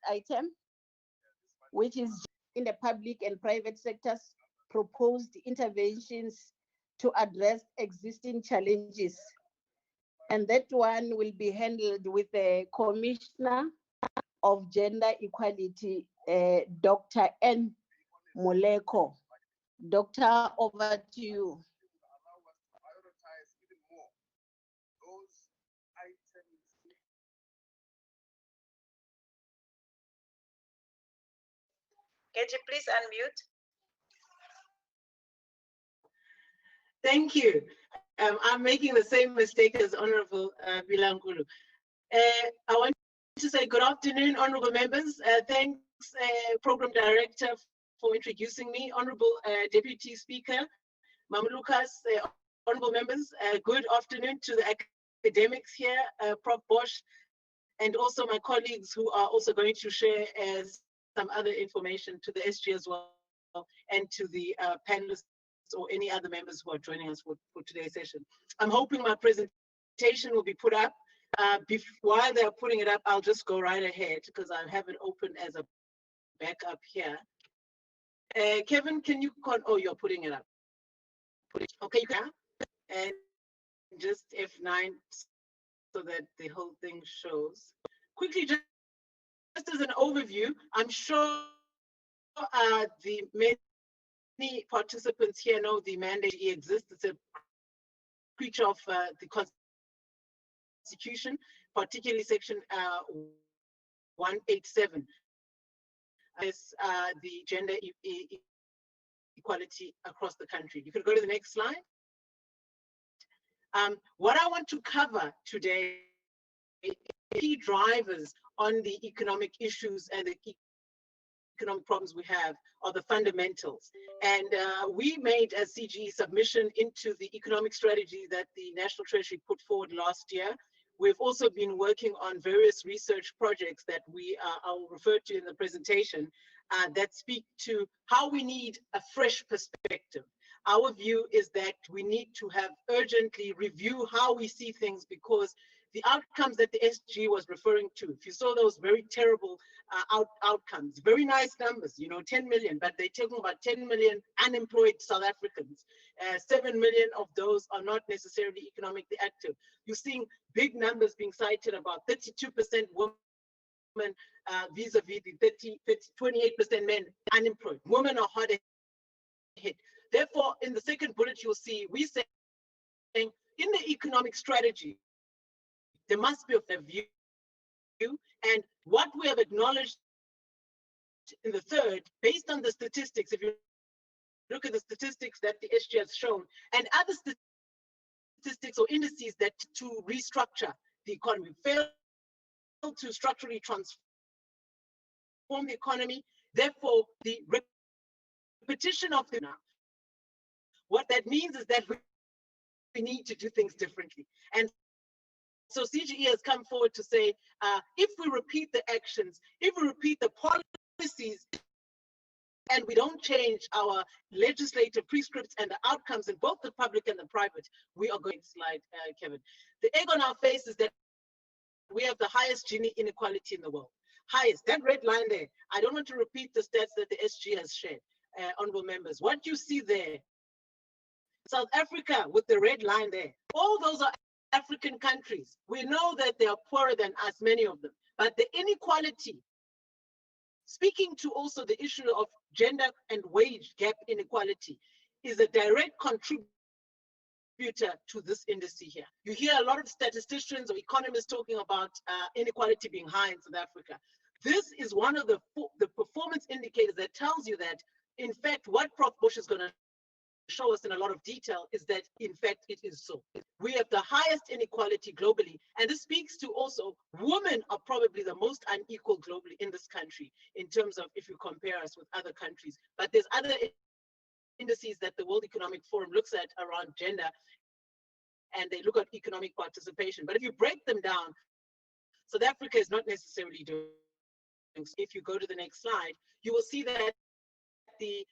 item, which is in the public and private sectors, proposed interventions to address existing challenges. And that one will be handled with the Commissioner of Gender Equality, Dr. N. Moleko. Doctor, over to you. Keji, please unmute. Thank you. I'm making the same mistake as Honorable Bilankulu. I want to say good afternoon, honorable members. Thanks, Program Director, for introducing me. Honorable Deputy Speaker, Mamlukas, honorable members, good afternoon to the academics here, Prof. Bosch, and also my colleagues who are also going to share some other information to the SG as well, and to the panelists or any other members who are joining us for today's session. I'm hoping my presentation will be put up. While they're putting it up, I'll just go right ahead because I have it open as a backup here. Kevin, can you oh, you're putting it up. Okay, you can. And just F9 so that the whole thing shows. Quickly, just as an overview, I'm sure the many participants here know the mandate exists. It's a creature of the Constitution, particularly Section 187. Is the gender equality across the country. You could go to the next slide. What I want to cover today is key drivers on the economic issues and the economic problems we have are the fundamentals. And we made a CGE submission into the economic strategy that the National Treasury put forward last year. We've also been working on various research projects that I'll refer to in the presentation that speak to how we need a fresh perspective. Our view is that we need to have urgently review how we see things, because the outcomes that the SG was referring to, if you saw those very terrible outcomes, very nice numbers, you know, 10 million, but they're talking about 10 million unemployed South Africans. 7 million of those are not necessarily economically active. You're seeing big numbers being cited, about 32% women vis-a-vis the 28% men unemployed. Women are harder hit. Therefore, in the second bullet, you'll see we saying in the economic strategy, there must be a view, and what we have acknowledged in the third, based on the statistics, if you look at the statistics that the SG has shown, and other statistics or indices that to restructure the economy, fail to structurally transform the economy, therefore the repetition of the now. What that means is that we need to do things differently. And so CGE has come forward to say, if we repeat the actions, if we repeat the policies, and we don't change our legislative prescripts and the outcomes in both the public and the private, we are going to slide, Kevin. The egg on our face is that we have the highest Gini inequality in the world. Highest, that red line there. I don't want to repeat the stats that the SG has shared, honorable members. What you see there, South Africa with the red line there, all those are African countries. We know that they are poorer than us, many of them, but the inequality, speaking to also the issue of gender and wage gap inequality, is a direct contributor to this indice here. You hear a lot of statisticians or economists talking about inequality being high in South Africa. This is one of the performance indicators that tells you that, in fact, what Prof. Bosch is going to show us in a lot of detail is that, in fact, it is so. We have the highest inequality globally, and this speaks to also women are probably the most unequal globally in this country in terms of if you compare us with other countries. But there's other indices that the World Economic Forum looks at around gender, and they look at economic participation. But if you break them down, South Africa is not necessarily doing. If you go to the next slide, you will see that the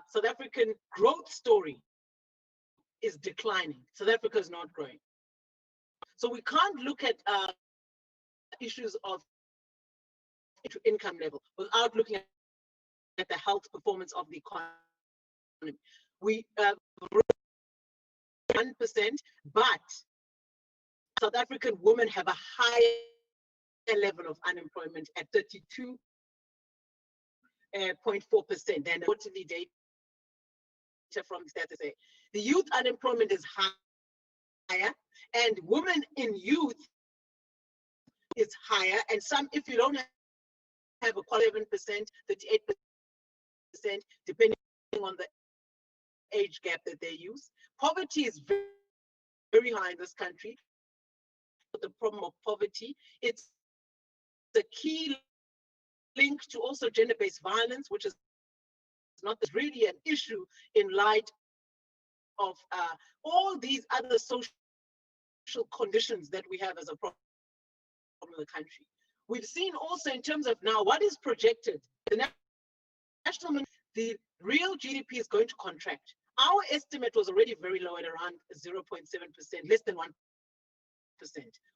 South African growth story is declining. South Africa is not growing. So we can't look at issues of to income level without looking at the health performance of the economy. We 1%, but South African women have a higher level of unemployment at 32.4% than the quarterly data from Stats SA. The youth unemployment is higher, and women in youth is higher. And some, if you don't have a 11%, 38%, depending on the age gap that they use. Poverty is very, very high in this country. The problem of poverty, it's the key link to also gender-based violence, which is not really an issue in light of all these other social conditions that we have as a problem in the country. We've seen also in terms of now what is projected, the real GDP is going to contract. Our estimate was already very low at around 0.7%, less than 1%.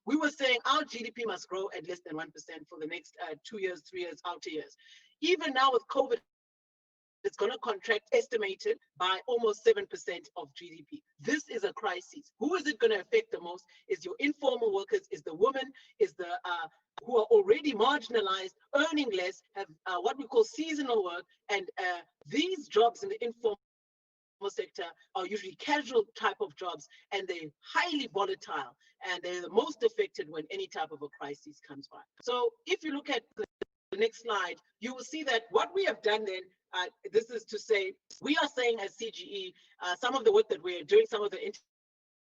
We were saying our GDP must grow at less than 1% for the next 2 years, 3 years, outer years. Even now with COVID, it's going to contract, estimated by almost 7% of GDP. This is a crisis. Who is it going to affect the most? Is your informal workers, is the women, is the who are already marginalized, earning less, have what we call seasonal work, and these jobs in the informal sector are usually casual type of jobs, and they're highly volatile, and they're the most affected when any type of a crisis comes by. So if you look at the next slide, you will see that what we have done then, this is to say, we are saying as CGE, some of the work that we're doing, some of the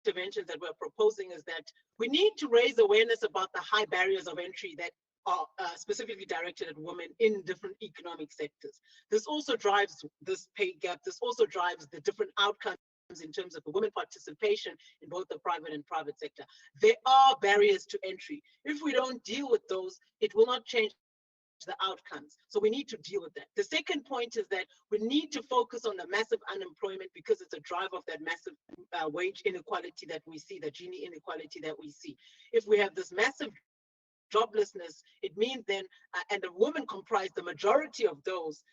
interventions that we're proposing is that we need to raise awareness about the high barriers of entry that are specifically directed at women in different economic sectors. This also drives this pay gap. This also drives the different outcomes in terms of the women participation in both the private and private sector. There are barriers to entry. If we don't deal with those, it will not change the outcomes. So we need to deal with that. The second point is that we need to focus on the massive unemployment, because it's a driver of that massive wage inequality that we see, the Gini inequality that we see. If we have this massive joblessness, it means then, and the women comprise the majority of those,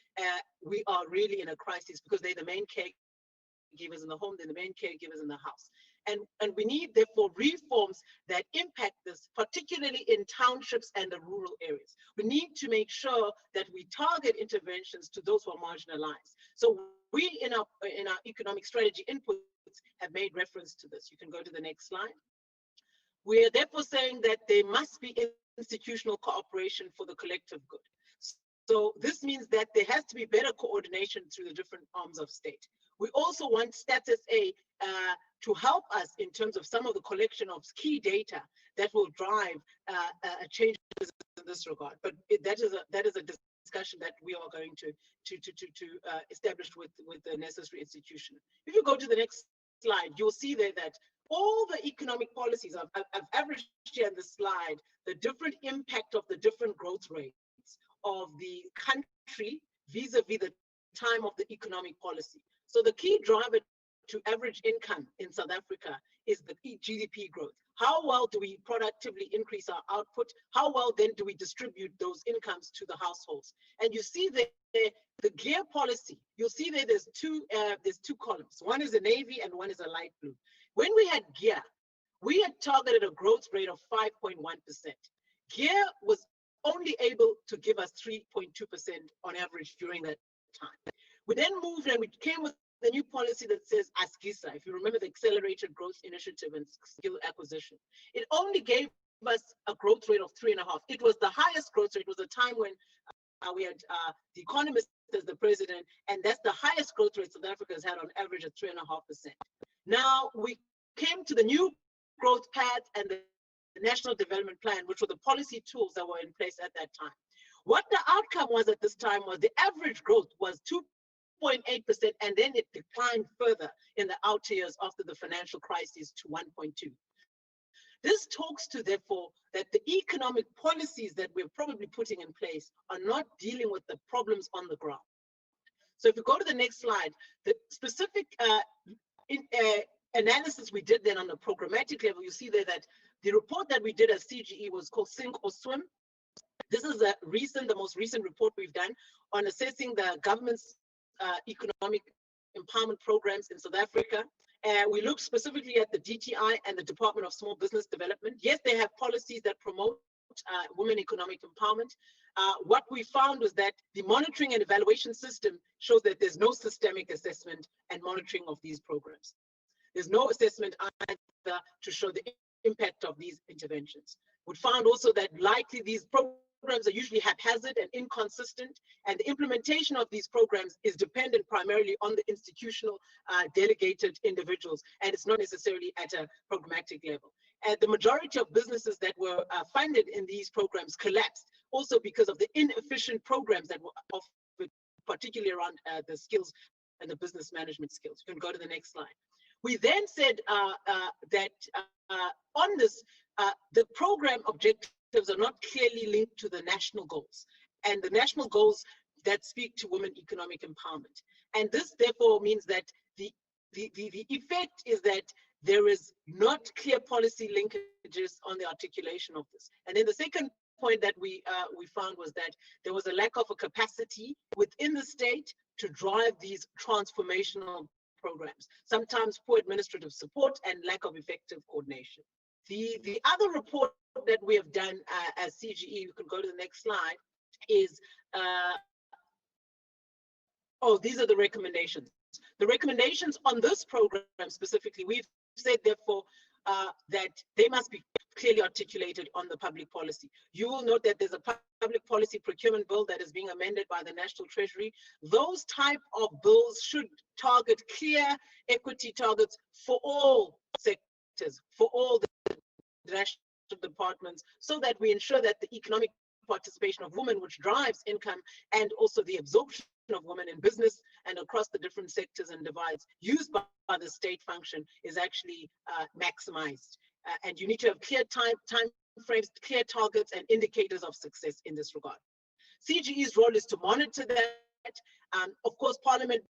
we are really in a crisis, because they're the main caregivers in the home, they're the main caregivers in the house. And we need, therefore, reforms that impact this, particularly in townships and the rural areas. We need to make sure that we target interventions to those who are marginalized. So we, in our economic strategy inputs, have made reference to this. You can go to the next slide. We are therefore saying that there must be institutional cooperation for the collective good. So this means that there has to be better coordination through the different arms of state. We also want Stats SA to help us in terms of some of the collection of key data that will drive changes in this regard. But that is a discussion that we are going to establish with the necessary institution. If you go to the next slide, you'll see there that all the economic policies, I've averaged here in the slide, the different impact of the different growth rates of the country vis-a-vis the time of the economic policy. So the key driver to average income in South Africa is the GDP growth. How well do we productively increase our output? How well then do we distribute those incomes to the households? And you see there, the GEAR policy, you'll see there there's two columns. One is a navy and one is a light blue. When we had GEAR, we had targeted a growth rate of 5.1%. GEAR was only able to give us 3.2% on average during that time. We then moved and we came with the new policy that says ASGISA, if you remember the Accelerated Growth Initiative and Skill Acquisition. It only gave us a growth rate of 3.5. It was the highest growth rate. It was a time when we had the Economist as the president, and that's the highest growth rate South Africa has had on average at 3.5%. Now we came to the new growth path and the National Development Plan, which were the policy tools that were in place at that time. What the outcome was at this time was the average growth was 2.8%, and then it declined further in the outer years after the financial crisis to 1.2. This talks to, therefore, that the economic policies that we're probably putting in place are not dealing with the problems on the ground. So if you go to the next slide, the specific analysis we did then on the programmatic level, you see there that the report that we did as CGE was called Sink or Swim. This is the most recent report we've done on assessing the government's economic empowerment programs in South Africa. We looked specifically at the DTI and the Department of Small Business Development. Yes, they have policies that promote women economic empowerment. What we found was that the monitoring and evaluation system shows that there's no systemic assessment and monitoring of these programs. There's no assessment either to show the impact of these interventions. We found also that likely these programs are usually haphazard and inconsistent, and the implementation of these programs is dependent primarily on the institutional delegated individuals, and it's not necessarily at a programmatic level. And the majority of businesses that were funded in these programs collapsed, also because of the inefficient programs that were offered, particularly around the skills and the business management skills. You can go to the next slide. We then said that on this, the program objectives are not clearly linked to the national goals, and the national goals that speak to women economic empowerment. And this therefore means that the effect is that there is not clear policy linkages on the articulation of this. And then the second point that we found was that there was a lack of a capacity within the state to drive these transformational programs, sometimes poor administrative support and lack of effective coordination. The other report that we have done as CGE, you can go to the next slide, is, these are the recommendations. The recommendations on this program specifically, we've said therefore that they must be clearly articulated on the public policy. You will note that there's a public policy procurement bill that is being amended by the National Treasury. Those type of bills should target clear equity targets for all sectors, for all the national departments, so that we ensure that the economic participation of women, which drives income, and also the absorption of women in business and across the different sectors and divides used by the state function, is actually maximized. And you need to have clear time frames, clear targets, and indicators of success in this regard. CGE's role is to monitor that. Of course, Parliament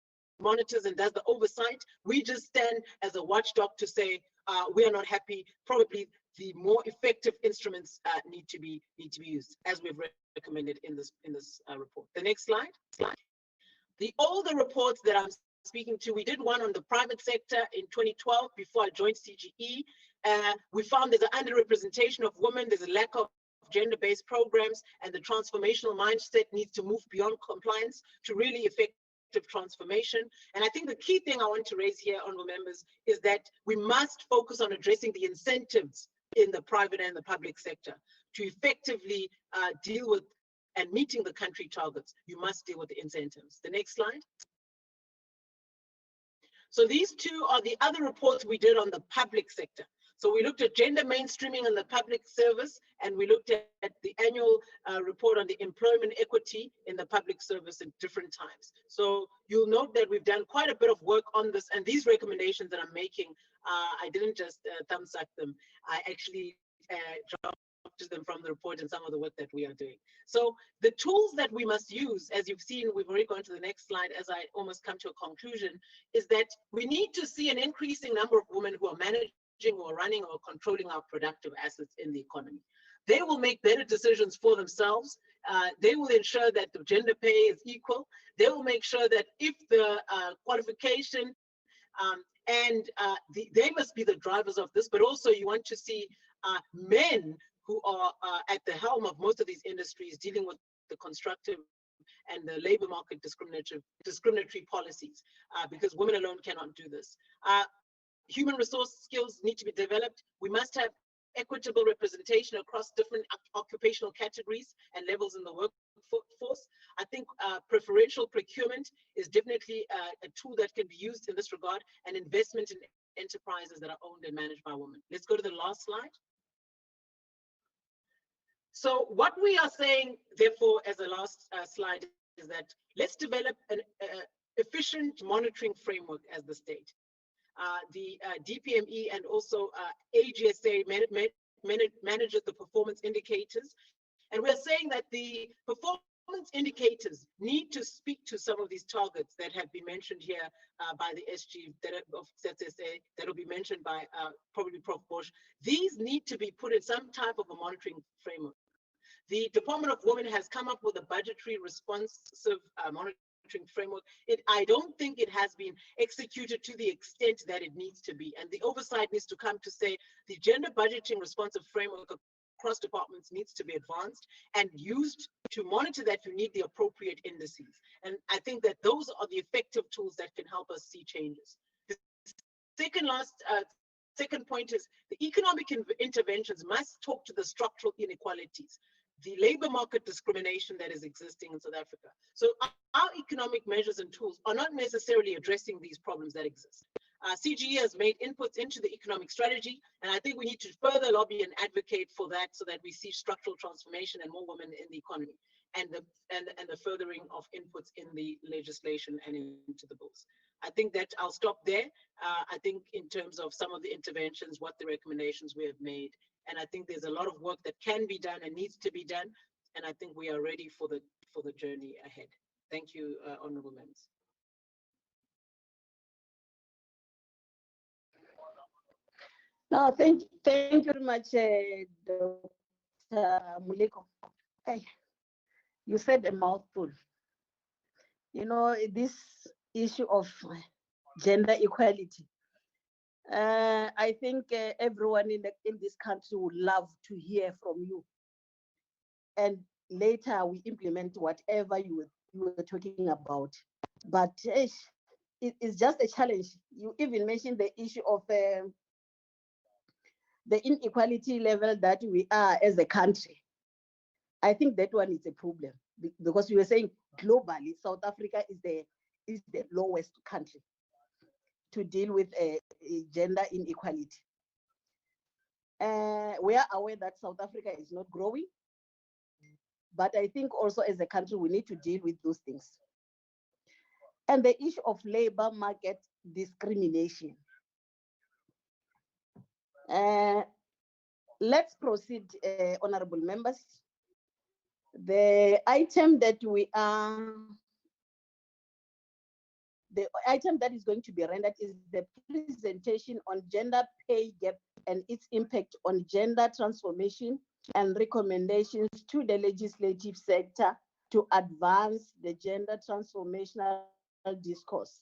monitors and does the oversight. We just stand as a watchdog to say we are not happy. Probably the more effective instruments need to be used, as we've recommended in this report. The next slide. All the reports that I'm speaking to, we did one on the private sector in 2012 before I joined CGE. We found there's an underrepresentation of women, there's a lack of gender-based programs, and the transformational mindset needs to move beyond compliance to really effective transformation. And I think the key thing I want to raise here, honorable members, is that we must focus on addressing the incentives in the private and the public sector to effectively deal with and meeting the country targets. You must deal with the incentives. The next slide. So these two are the other reports we did on the public sector. So we looked at gender mainstreaming in the public service, and we looked at the annual report on the employment equity in the public service at different times. So you'll note that we've done quite a bit of work on this, and these recommendations that I'm making, I didn't just thumb suck them. I actually dropped them from the report and some of the work that we are doing. So the tools that we must use, as you've seen, we've already gone to the next slide as I almost come to a conclusion, is that we need to see an increasing number of women who are managing or running or controlling our productive assets in the economy. They will make better decisions for themselves. They will ensure that the gender pay is equal. They will make sure that if the qualification they must be the drivers of this, but also you want to see men who are at the helm of most of these industries dealing with the constructive and the labor market discriminatory policies, because women alone cannot do this. Human resource skills need to be developed. We must have equitable representation across different occupational categories and levels in the workforce. I think preferential procurement is definitely a tool that can be used in this regard, and investment in enterprises that are owned and managed by women. Let's go to the last slide. So what we are saying, therefore, as a last slide, is that let's develop an efficient monitoring framework as the state. The DPME and also AGSA manages the performance indicators. And we're saying that the performance indicators need to speak to some of these targets that have been mentioned here by the SG of ZSA, that will be mentioned by probably Prof. Bosch. These need to be put in some type of a monitoring framework. The Department of Women has come up with a budgetary responsive monitoring framework. I don't think it has been executed to the extent that it needs to be. And the oversight needs to come to say the gender budgeting responsive framework across departments needs to be advanced and used. To monitor that, you need the appropriate indices. And I think that those are the effective tools that can help us see changes. The second point is the economic interventions must talk to the structural inequalities, the labor market discrimination that is existing in South Africa. So our economic measures and tools are not necessarily addressing these problems that exist. CGE has made inputs into the economic strategy, and I think we need to further lobby and advocate for that so that we see structural transformation and more women in the economy, and the furthering of inputs in the legislation and into the bills. I think that I'll stop there. I think in terms of some of the interventions, what the recommendations we have made, and I think there's a lot of work that can be done and needs to be done, and I think we are ready for the journey ahead. Thank you, honourable members. No, thank you very much, Dr. Muliko. Hey, you said a mouthful. You know, this issue of gender equality. I think everyone in this country would love to hear from you. And later we implement whatever you were talking about. But it's just a challenge. You even mentioned the issue of the inequality level that we are as a country. I think that one is a problem because you were saying globally, South Africa is the lowest country to deal with gender inequality. We are aware that South Africa is not growing, but I think also as a country, we need to deal with those things. And the issue of labor market discrimination. Let's proceed, honorable members. The item that is going to be rendered is the presentation on gender pay gap and its impact on gender transformation and recommendations to the legislative sector to advance the gender transformational discourse.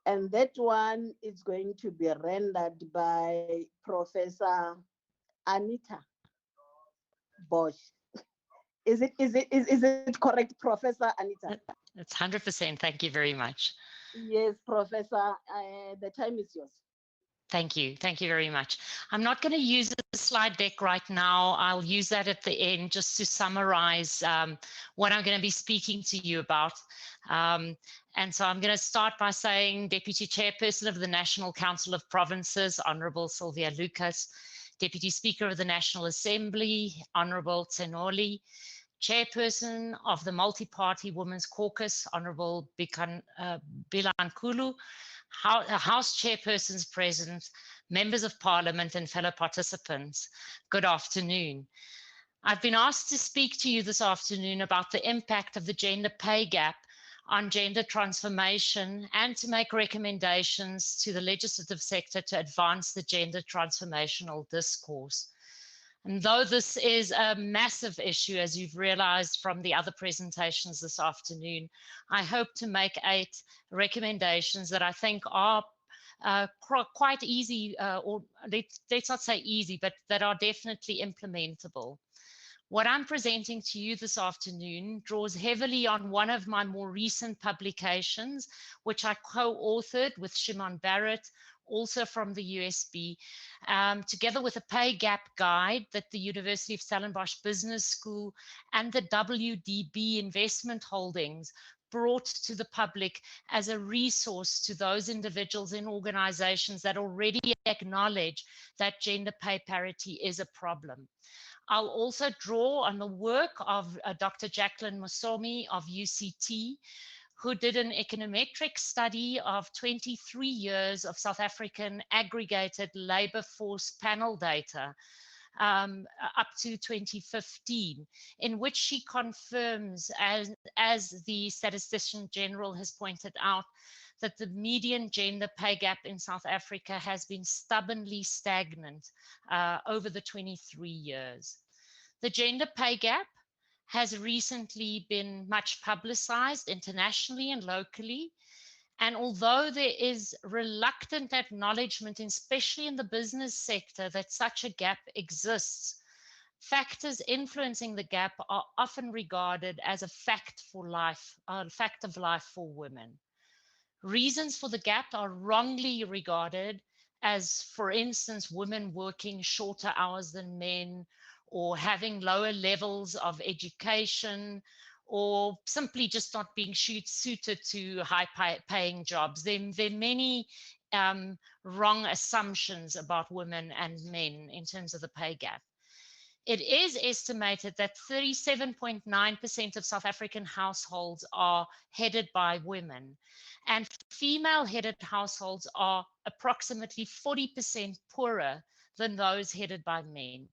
And that one is going to be rendered by Professor Anita Bosch. Is it correct, Professor Anita? That's 100%. Thank you very much. Yes, Professor, the time is yours. Thank you. Thank you very much. I'm not going to use the slide deck right now. I'll use that at the end just to summarize what I'm going to be speaking to you about. And so I'm going to start by saying Deputy Chairperson of the National Council of Provinces, Honourable Sylvia Lucas, Deputy Speaker of the National Assembly, Honourable Tsenoli, Chairperson of the Multi-Party Women's Caucus, Honourable Bilankulu, House Chairpersons present, Members of Parliament and fellow participants. Good afternoon. I've been asked to speak to you this afternoon about the impact of the gender pay gap on gender transformation and to make recommendations to the legislative sector to advance the gender transformational discourse. And though this is a massive issue, as you've realized from the other presentations this afternoon, I hope to make 8 recommendations that I think are quite easy, or let's not say easy, but that are definitely implementable. What I'm presenting to you this afternoon draws heavily on one of my more recent publications, which I co-authored with Shimon Barrett, also from the USB, together with a pay gap guide that the University of Stellenbosch Business School and the WDB Investment Holdings brought to the public as a resource to those individuals in organizations that already acknowledge that gender pay parity is a problem. I'll also draw on the work of Dr. Jacqueline Musomi of UCT, who did an econometric study of 23 years of South African aggregated labor force panel data up to 2015, in which she confirms, as the Statistician General has pointed out, that the median gender pay gap in South Africa has been stubbornly stagnant over the 23 years. The gender pay gap has recently been much publicized internationally and locally. And although there is reluctant acknowledgement, especially in the business sector, that such a gap exists, factors influencing the gap are often regarded as a fact for life, a fact of life for women. Reasons for the gap are wrongly regarded as, for instance, women working shorter hours than men, or having lower levels of education, or simply just not being suited to high-paying jobs. There are many wrong assumptions about women and men in terms of the pay gap. It is estimated that 37.9% of South African households are headed by women, and female-headed households are approximately 40% poorer than those headed by men.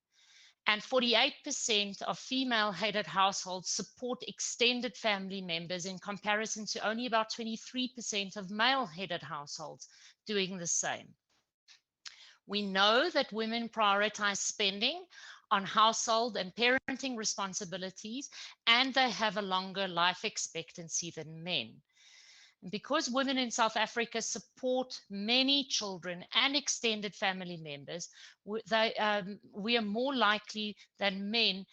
And 48% of female-headed households support extended family members, in comparison to only about 23% of male-headed households doing the same. We know that women prioritize spending on household and parenting responsibilities, and they have a longer life expectancy than men. Because women in South Africa support many children and extended family members, we are more likely than men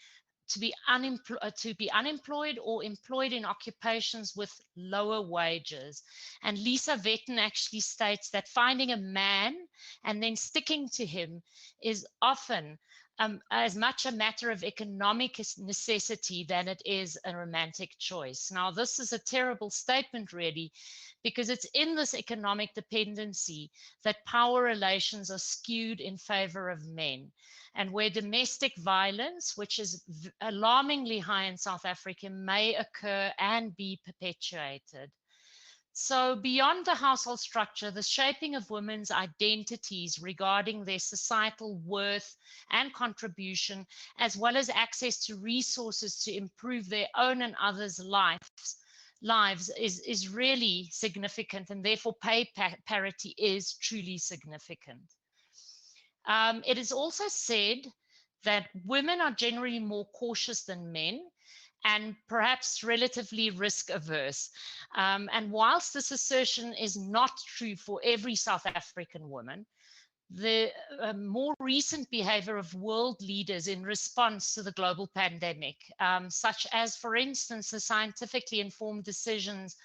to be unemployed or employed in occupations with lower wages. And Lisa Vetten actually states that finding a man and then sticking to him is often as much a matter of economic necessity than it is a romantic choice. Now, this is a terrible statement, really, because it's in this economic dependency that power relations are skewed in favor of men, and where domestic violence, which is alarmingly high in South Africa, may occur and be perpetuated. So beyond the household structure, the shaping of women's identities regarding their societal worth and contribution, as well as access to resources to improve their own and others' lives is really significant, and therefore pay parity is truly significant. It is also said that women are generally more cautious than men, and perhaps relatively risk averse. And whilst this assertion is not true for every South African woman, the more recent behavior of world leaders in response to the global pandemic, such as, for instance, the scientifically informed decisions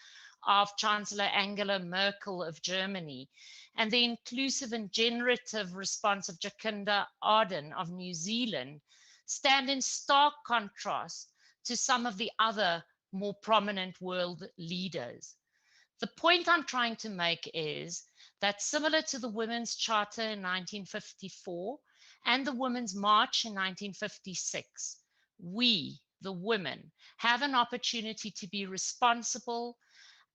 of Chancellor Angela Merkel of Germany, and the inclusive and generative response of Jacinda Ardern of New Zealand, stand in stark contrast to some of the other more prominent world leaders. The point I'm trying to make is that, similar to the Women's Charter in 1954 and the Women's March in 1956, we, the women, have an opportunity to be responsible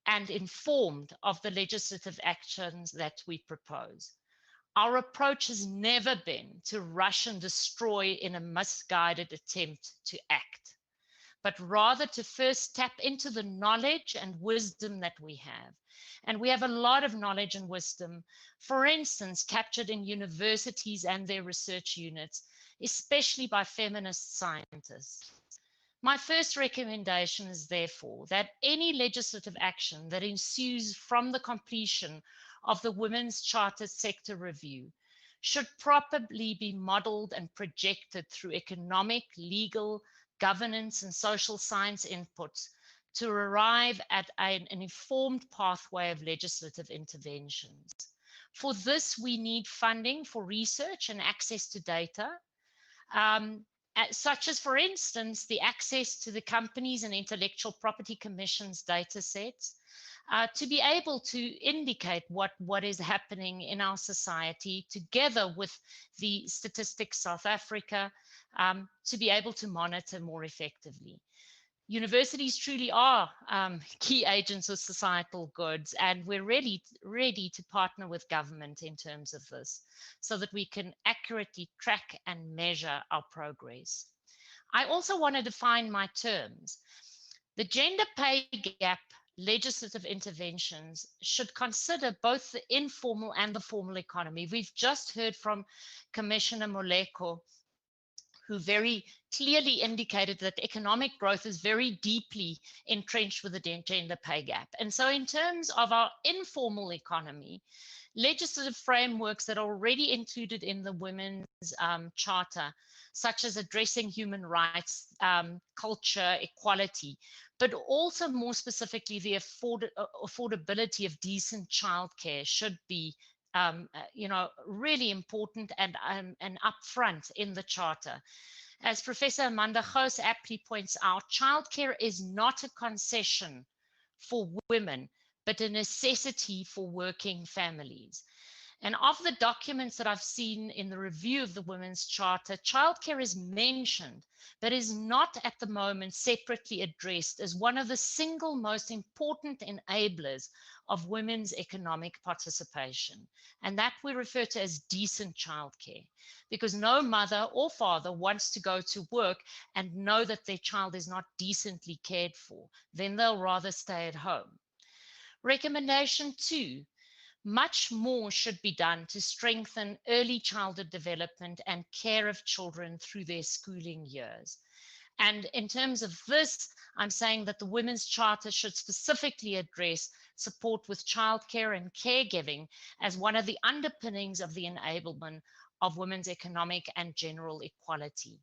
and informed of the legislative actions that we propose. Our approach has never been to rush and destroy in a misguided attempt to act, but rather to first tap into the knowledge and wisdom that we have. And we have a lot of knowledge and wisdom, for instance, captured in universities and their research units, especially by feminist scientists. My first recommendation is, therefore, that any legislative action that ensues from the completion of the Women's Charter sector review should properly be modeled and projected through economic, legal, governance, and social science inputs to arrive at an informed pathway of legislative interventions. For this, we need funding for research and access to data, such as, for instance, the access to the Companies and Intellectual Property Commission's data sets, to be able to indicate what is happening in our society, together with the Statistics South Africa, to be able to monitor more effectively. Universities truly are key agents of societal goods, and we're ready to partner with government in terms of this, so that we can accurately track and measure our progress. I also want to define my terms. The gender pay gap legislative interventions should consider both the informal and the formal economy. We've just heard from Commissioner Moleko, who very clearly indicated that economic growth is very deeply entrenched with the gender pay gap. And so in terms of our informal economy, legislative frameworks that are already included in the Women's Charter, such as addressing human rights, culture, equality, but also more specifically the affordability of decent childcare should be really important and upfront in the Charter. As Professor Amanda Gous aptly points out, childcare is not a concession for women, but a necessity for working families. And of the documents that I've seen in the review of the Women's Charter, childcare is mentioned, but is not at the moment separately addressed as one of the single most important enablers of women's economic participation. And that we refer to as decent childcare, because no mother or father wants to go to work and know that their child is not decently cared for. Then they'll rather stay at home. Recommendation 2. Much more should be done to strengthen early childhood development and care of children through their schooling years. And in terms of this, I'm saying that the Women's Charter should specifically address support with childcare and caregiving as one of the underpinnings of the enablement of women's economic and general equality.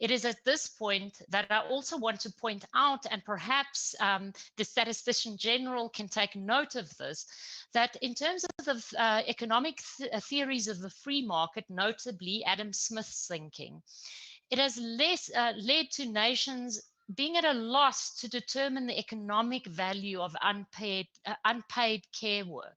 It is at this point that I also want to point out, and perhaps the Statistician General can take note of this, that in terms of the economic theories of the free market, notably Adam Smith's thinking, it has led to nations being at a loss to determine the economic value of unpaid care work.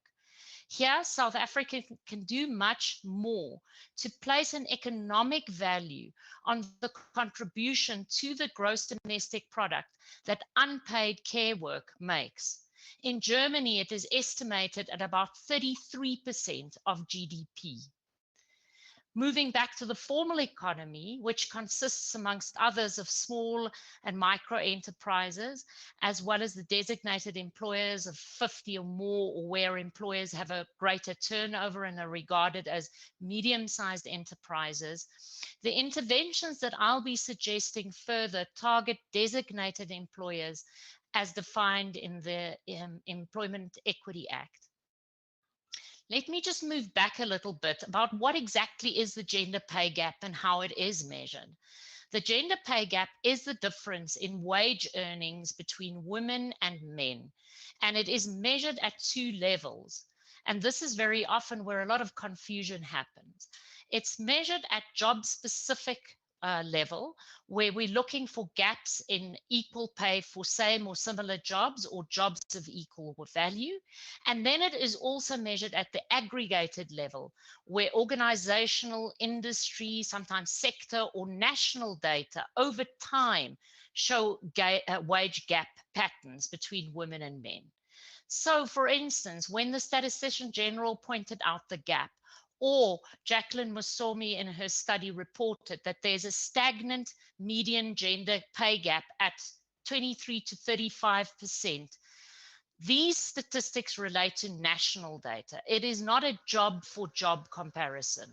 Here, South Africa can do much more to place an economic value on the contribution to the gross domestic product that unpaid care work makes. In Germany, it is estimated at about 33% of GDP. Moving back to the formal economy, which consists amongst others of small and micro enterprises, as well as the designated employers of 50 or more, or where employers have a greater turnover and are regarded as medium-sized enterprises, the interventions that I'll be suggesting further target designated employers as defined in the Employment Equity Act. Let me just move back a little bit about what exactly is the gender pay gap and how it is measured. The gender pay gap is the difference in wage earnings between women and men, and it is measured at 2 levels. And this is very often where a lot of confusion happens. It's measured at job-specific level, where we're looking for gaps in equal pay for same or similar jobs or jobs of equal value. And then it is also measured at the aggregated level, where organizational, industry, sometimes sector or national data over time show wage gap patterns between women and men. So for instance, when the Statistician General pointed out the gap, or Jacqueline Musomi in her study reported that there's a stagnant median gender pay gap at 23 to 35%. These statistics relate to national data. It is not a job for job comparison.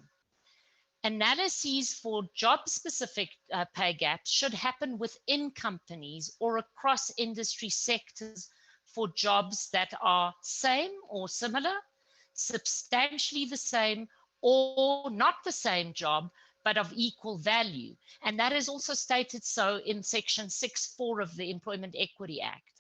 Analyses for job-specific pay gaps should happen within companies or across industry sectors for jobs that are same or similar, substantially the same, or not the same job, but of equal value. And that is also stated so in Section 6.4 of the Employment Equity Act.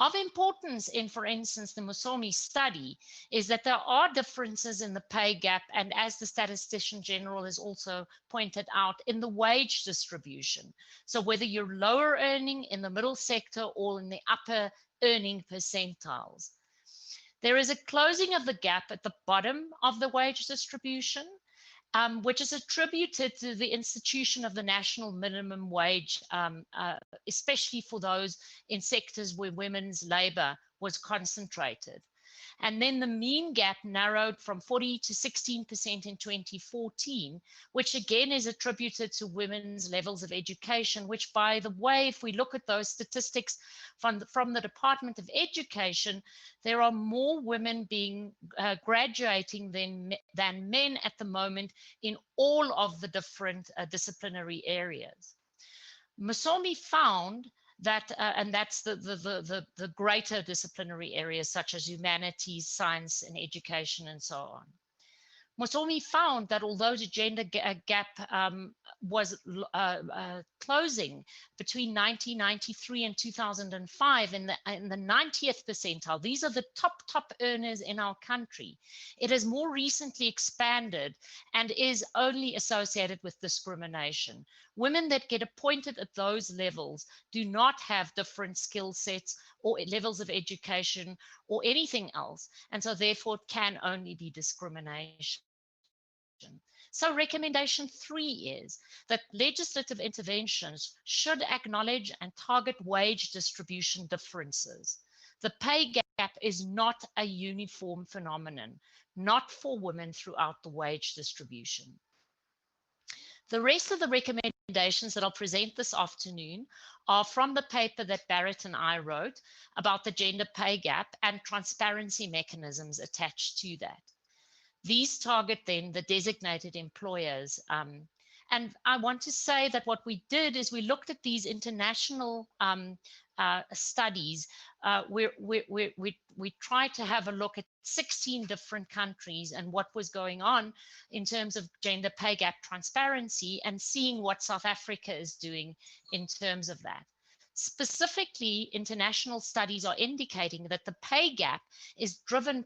Of importance in, for instance, the Musomi study is that there are differences in the pay gap, and as the Statistician General has also pointed out, in the wage distribution. So whether you're lower earning in the middle sector or in the upper earning percentiles. There is a closing of the gap at the bottom of the wage distribution, which is attributed to the institution of the national minimum wage, especially for those in sectors where women's labor was concentrated. And then the mean gap narrowed from 40 to 16% in 2014, which again is attributed to women's levels of education, which, by the way, if we look at those statistics from the Department of Education, there are more women being graduating than men at the moment in all of the different disciplinary areas. Msomi found that, and that's the greater disciplinary areas such as humanities, science, and education, and so on. Msomi found that although the gender gap was closing between 1993 and 2005 in the 90th percentile, these are the top earners in our country, it has more recently expanded and is only associated with discrimination. Women that get appointed at those levels do not have different skill sets or levels of education or anything else, and so therefore it can only be discrimination. So recommendation 3 is that legislative interventions should acknowledge and target wage distribution differences. The pay gap is not a uniform phenomenon, not for women throughout the wage distribution. The rest of the recommendations that I'll present this afternoon are from the paper that Barrett and I wrote about the gender pay gap and transparency mechanisms attached to that. These target then the designated employers. And I want to say that what we did is we looked at these international studies. We tried to have a look at 16 different countries and what was going on in terms of gender pay gap transparency, and seeing what South Africa is doing in terms of that. Specifically, international studies are indicating that the pay gap is driven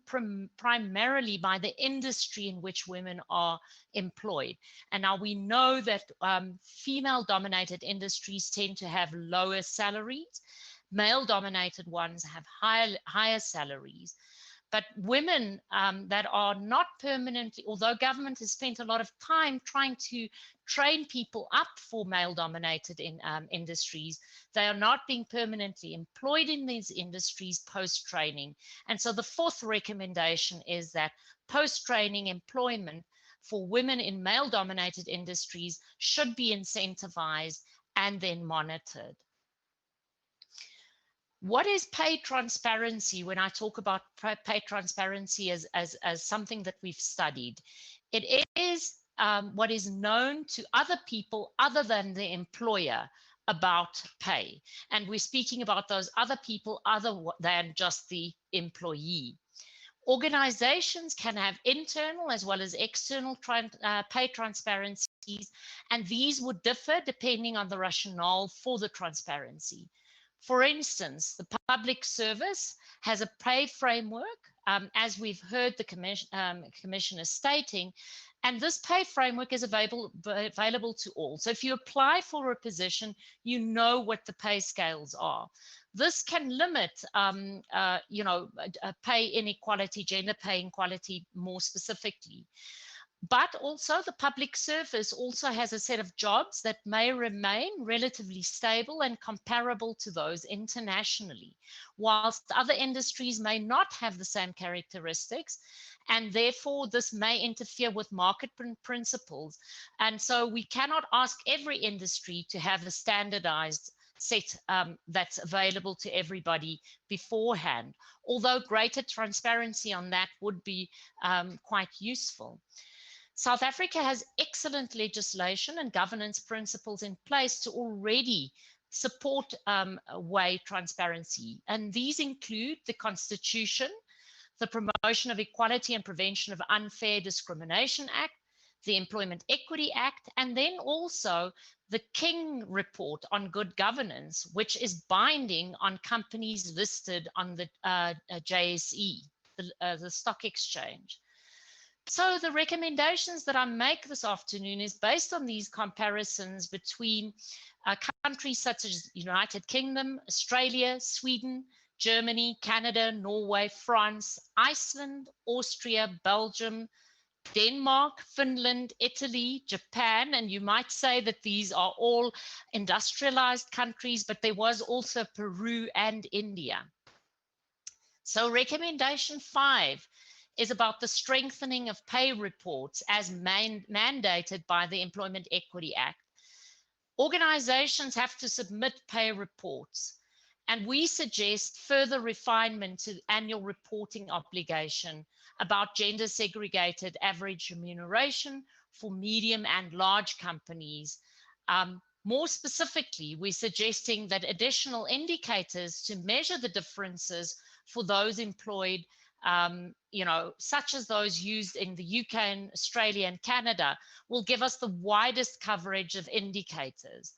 primarily by the industry in which women are employed. And now we know that female-dominated industries tend to have lower salaries. Male-dominated ones have higher salaries. But women that are not permanently, although government has spent a lot of time trying to train people up for male-dominated industries, they are not being permanently employed in these industries post-training. And so the 4th recommendation is that post-training employment for women in male-dominated industries should be incentivized and then monitored. What is pay transparency? When I talk about pay transparency as something that we've studied, it is what is known to other people other than the employer about pay. And we're speaking about those other people other than just the employee. Organizations can have internal as well as external pay transparencies, and these would differ depending on the rationale for the transparency. For instance, the public service has a pay framework, as we've heard the commissioner stating, and this pay framework is available to all. So if you apply for a position, you know what the pay scales are. This can limit, pay inequality, gender pay inequality more specifically. But also the public service also has a set of jobs that may remain relatively stable and comparable to those internationally, whilst other industries may not have the same characteristics, and therefore this may interfere with market principles. And so we cannot ask every industry to have a standardized set that's available to everybody beforehand, although greater transparency on that would be quite useful. South Africa has excellent legislation and governance principles in place to already support wage transparency. And these include the Constitution, the Promotion of Equality and Prevention of Unfair Discrimination Act, the Employment Equity Act, and then also the King Report on Good Governance, which is binding on companies listed on the JSE, the stock exchange. So the recommendations that I make this afternoon is based on these comparisons between countries such as United Kingdom, Australia, Sweden, Germany, Canada, Norway, France, Iceland, Austria, Belgium, Denmark, Finland, Italy, Japan, and you might say that these are all industrialized countries, but there was also Peru and India. So recommendation 5 is about the strengthening of pay reports as mandated by the Employment Equity Act. Organizations have to submit pay reports, and we suggest further refinement to annual reporting obligation about gender segregated average remuneration for medium and large companies. More specifically, we're suggesting that additional indicators to measure the differences for those employed, such as those used in the UK and Australia and Canada, will give us the widest coverage of indicators.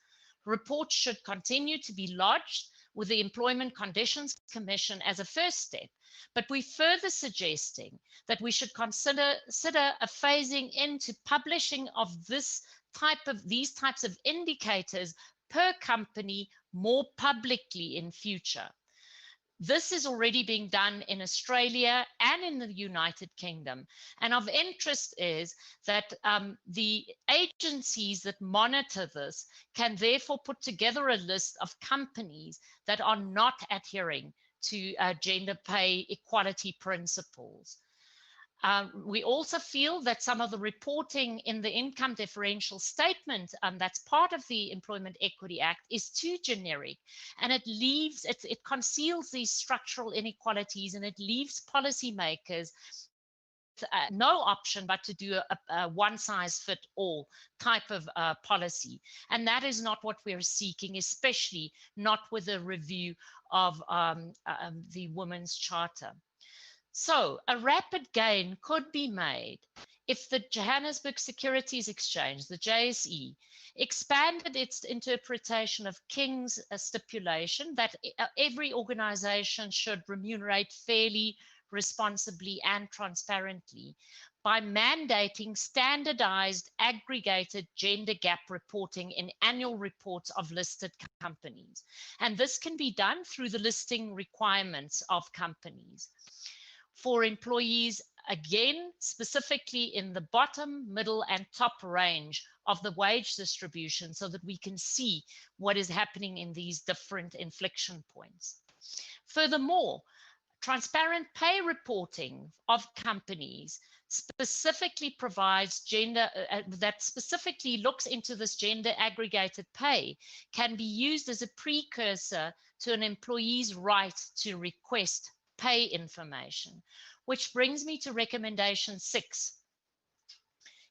Reports should continue to be lodged with the Employment Conditions Commission as a first step, but we're further suggesting that we should consider a phasing into publishing of these types of indicators per company more publicly in future. This is already being done in Australia and in the United Kingdom. And of interest is that the agencies that monitor this can therefore put together a list of companies that are not adhering to gender pay equality principles. We also feel that some of the reporting in the income differential statement that's part of the Employment Equity Act is too generic, and it conceals these structural inequalities, and it leaves policymakers no option but to do a one-size-fits-all type of policy. And that is not what we're seeking, especially not with a review of the Women's Charter. So a rapid gain could be made if the Johannesburg Securities Exchange, the JSE, expanded its interpretation of King's stipulation that every organization should remunerate fairly, responsibly, and transparently by mandating standardized, aggregated gender gap reporting in annual reports of listed companies. And this can be done through the listing requirements of companies. For employees, again, specifically in the bottom, middle, and top range of the wage distribution, so that we can see what is happening in these different inflection points. Furthermore, transparent pay reporting of companies specifically provides that specifically looks into this gender aggregated pay can be used as a precursor to an employee's right to request pay information, which brings me to recommendation 6.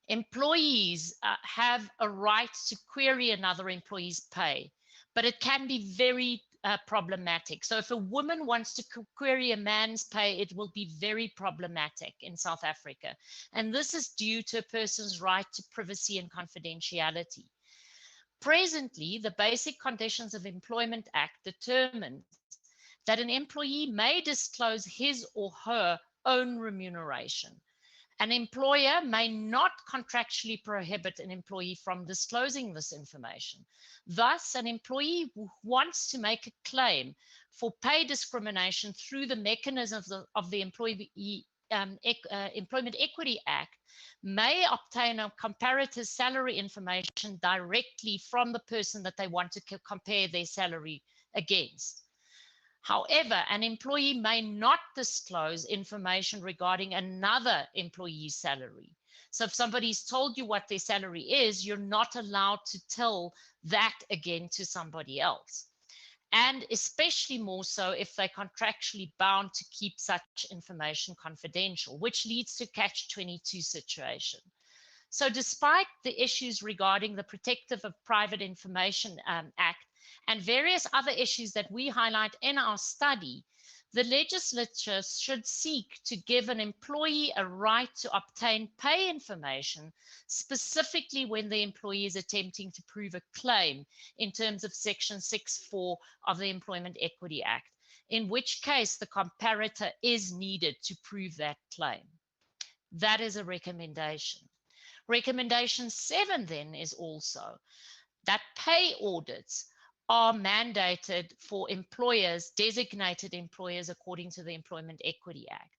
Employees have a right to query another employee's pay, but it can be very problematic. So if a woman wants to query a man's pay, it will be very problematic in South Africa. And this is due to a person's right to privacy and confidentiality. Presently, the Basic Conditions of Employment Act determines that an employee may disclose his or her own remuneration. An employer may not contractually prohibit an employee from disclosing this information. Thus, an employee who wants to make a claim for pay discrimination through the mechanism of the Employment Equity Act may obtain a comparative salary information directly from the person that they want to compare their salary against. However, an employee may not disclose information regarding another employee's salary. So if somebody's told you what their salary is, you're not allowed to tell that again to somebody else. And especially more so if they're contractually bound to keep such information confidential, which leads to catch-22 situation. So despite the issues regarding the Protective of Private Information Act, and various other issues that we highlight in our study, the legislature should seek to give an employee a right to obtain pay information, specifically when the employee is attempting to prove a claim in terms of Section 6(4) of the Employment Equity Act, in which case the comparator is needed to prove that claim. That is a recommendation. Recommendation 7 then is also that pay audits are mandated for employers, designated employers, according to the Employment Equity Act.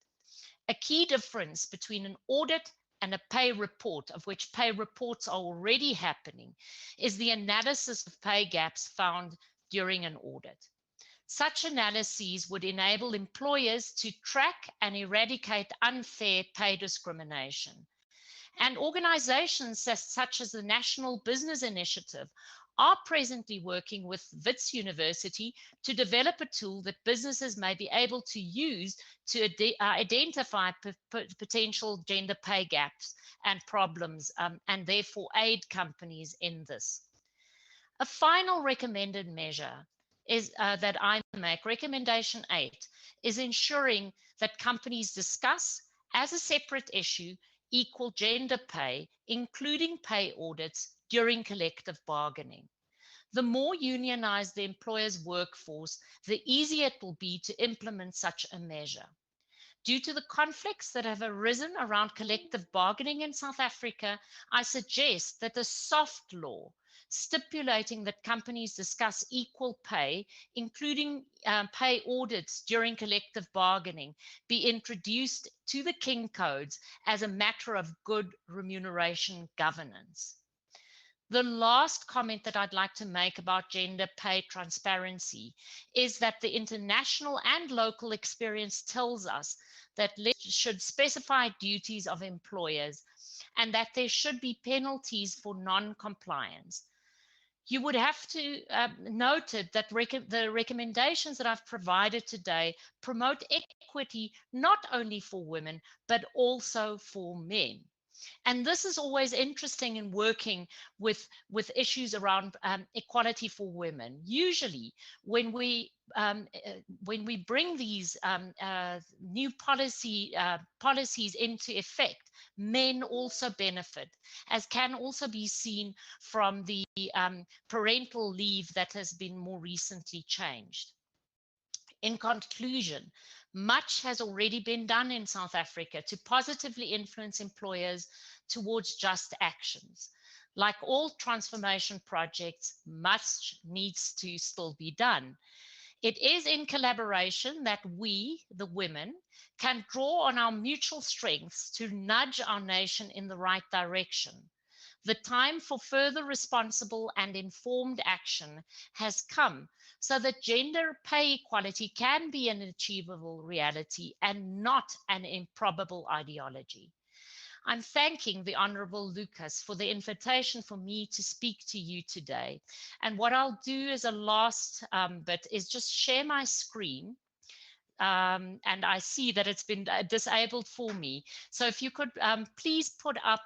A key difference between an audit and a pay report, of which pay reports are already happening, is the analysis of pay gaps found during an audit. Such analyses would enable employers to track and eradicate unfair pay discrimination. And organizations such as the National Business Initiative are presently working with Wits University to develop a tool that businesses may be able to use to identify potential gender pay gaps and problems, and therefore aid companies in this. A final recommended measure is that I make, recommendation 8, is ensuring that companies discuss as a separate issue equal gender pay, including pay audits during collective bargaining. The more unionized the employer's workforce, the easier it will be to implement such a measure. Due to the conflicts that have arisen around collective bargaining in South Africa, I suggest that a soft law stipulating that companies discuss equal pay, including pay audits during collective bargaining, be introduced to the King Codes as a matter of good remuneration governance. The last comment that I'd like to make about gender pay transparency is that the international and local experience tells us that should specify duties of employers and that there should be penalties for non-compliance. You would have to note that the recommendations that I've provided today promote equity not only for women, but also for men. And this is always interesting in working with issues around equality for women. Usually, when we bring these new policies into effect, men also benefit, as can also be seen from the parental leave that has been more recently changed. In conclusion, much has already been done in South Africa to positively influence employers towards just actions. Like all transformation projects, much needs to still be done. It is in collaboration that we, the women, can draw on our mutual strengths to nudge our nation in the right direction. The time for further responsible and informed action has come so that gender pay equality can be an achievable reality and not an improbable ideology. I'm thanking the Honorable Lucas for the invitation for me to speak to you today. And what I'll do as a last bit is just share my screen. And I see that it's been disabled for me. So if you could please put up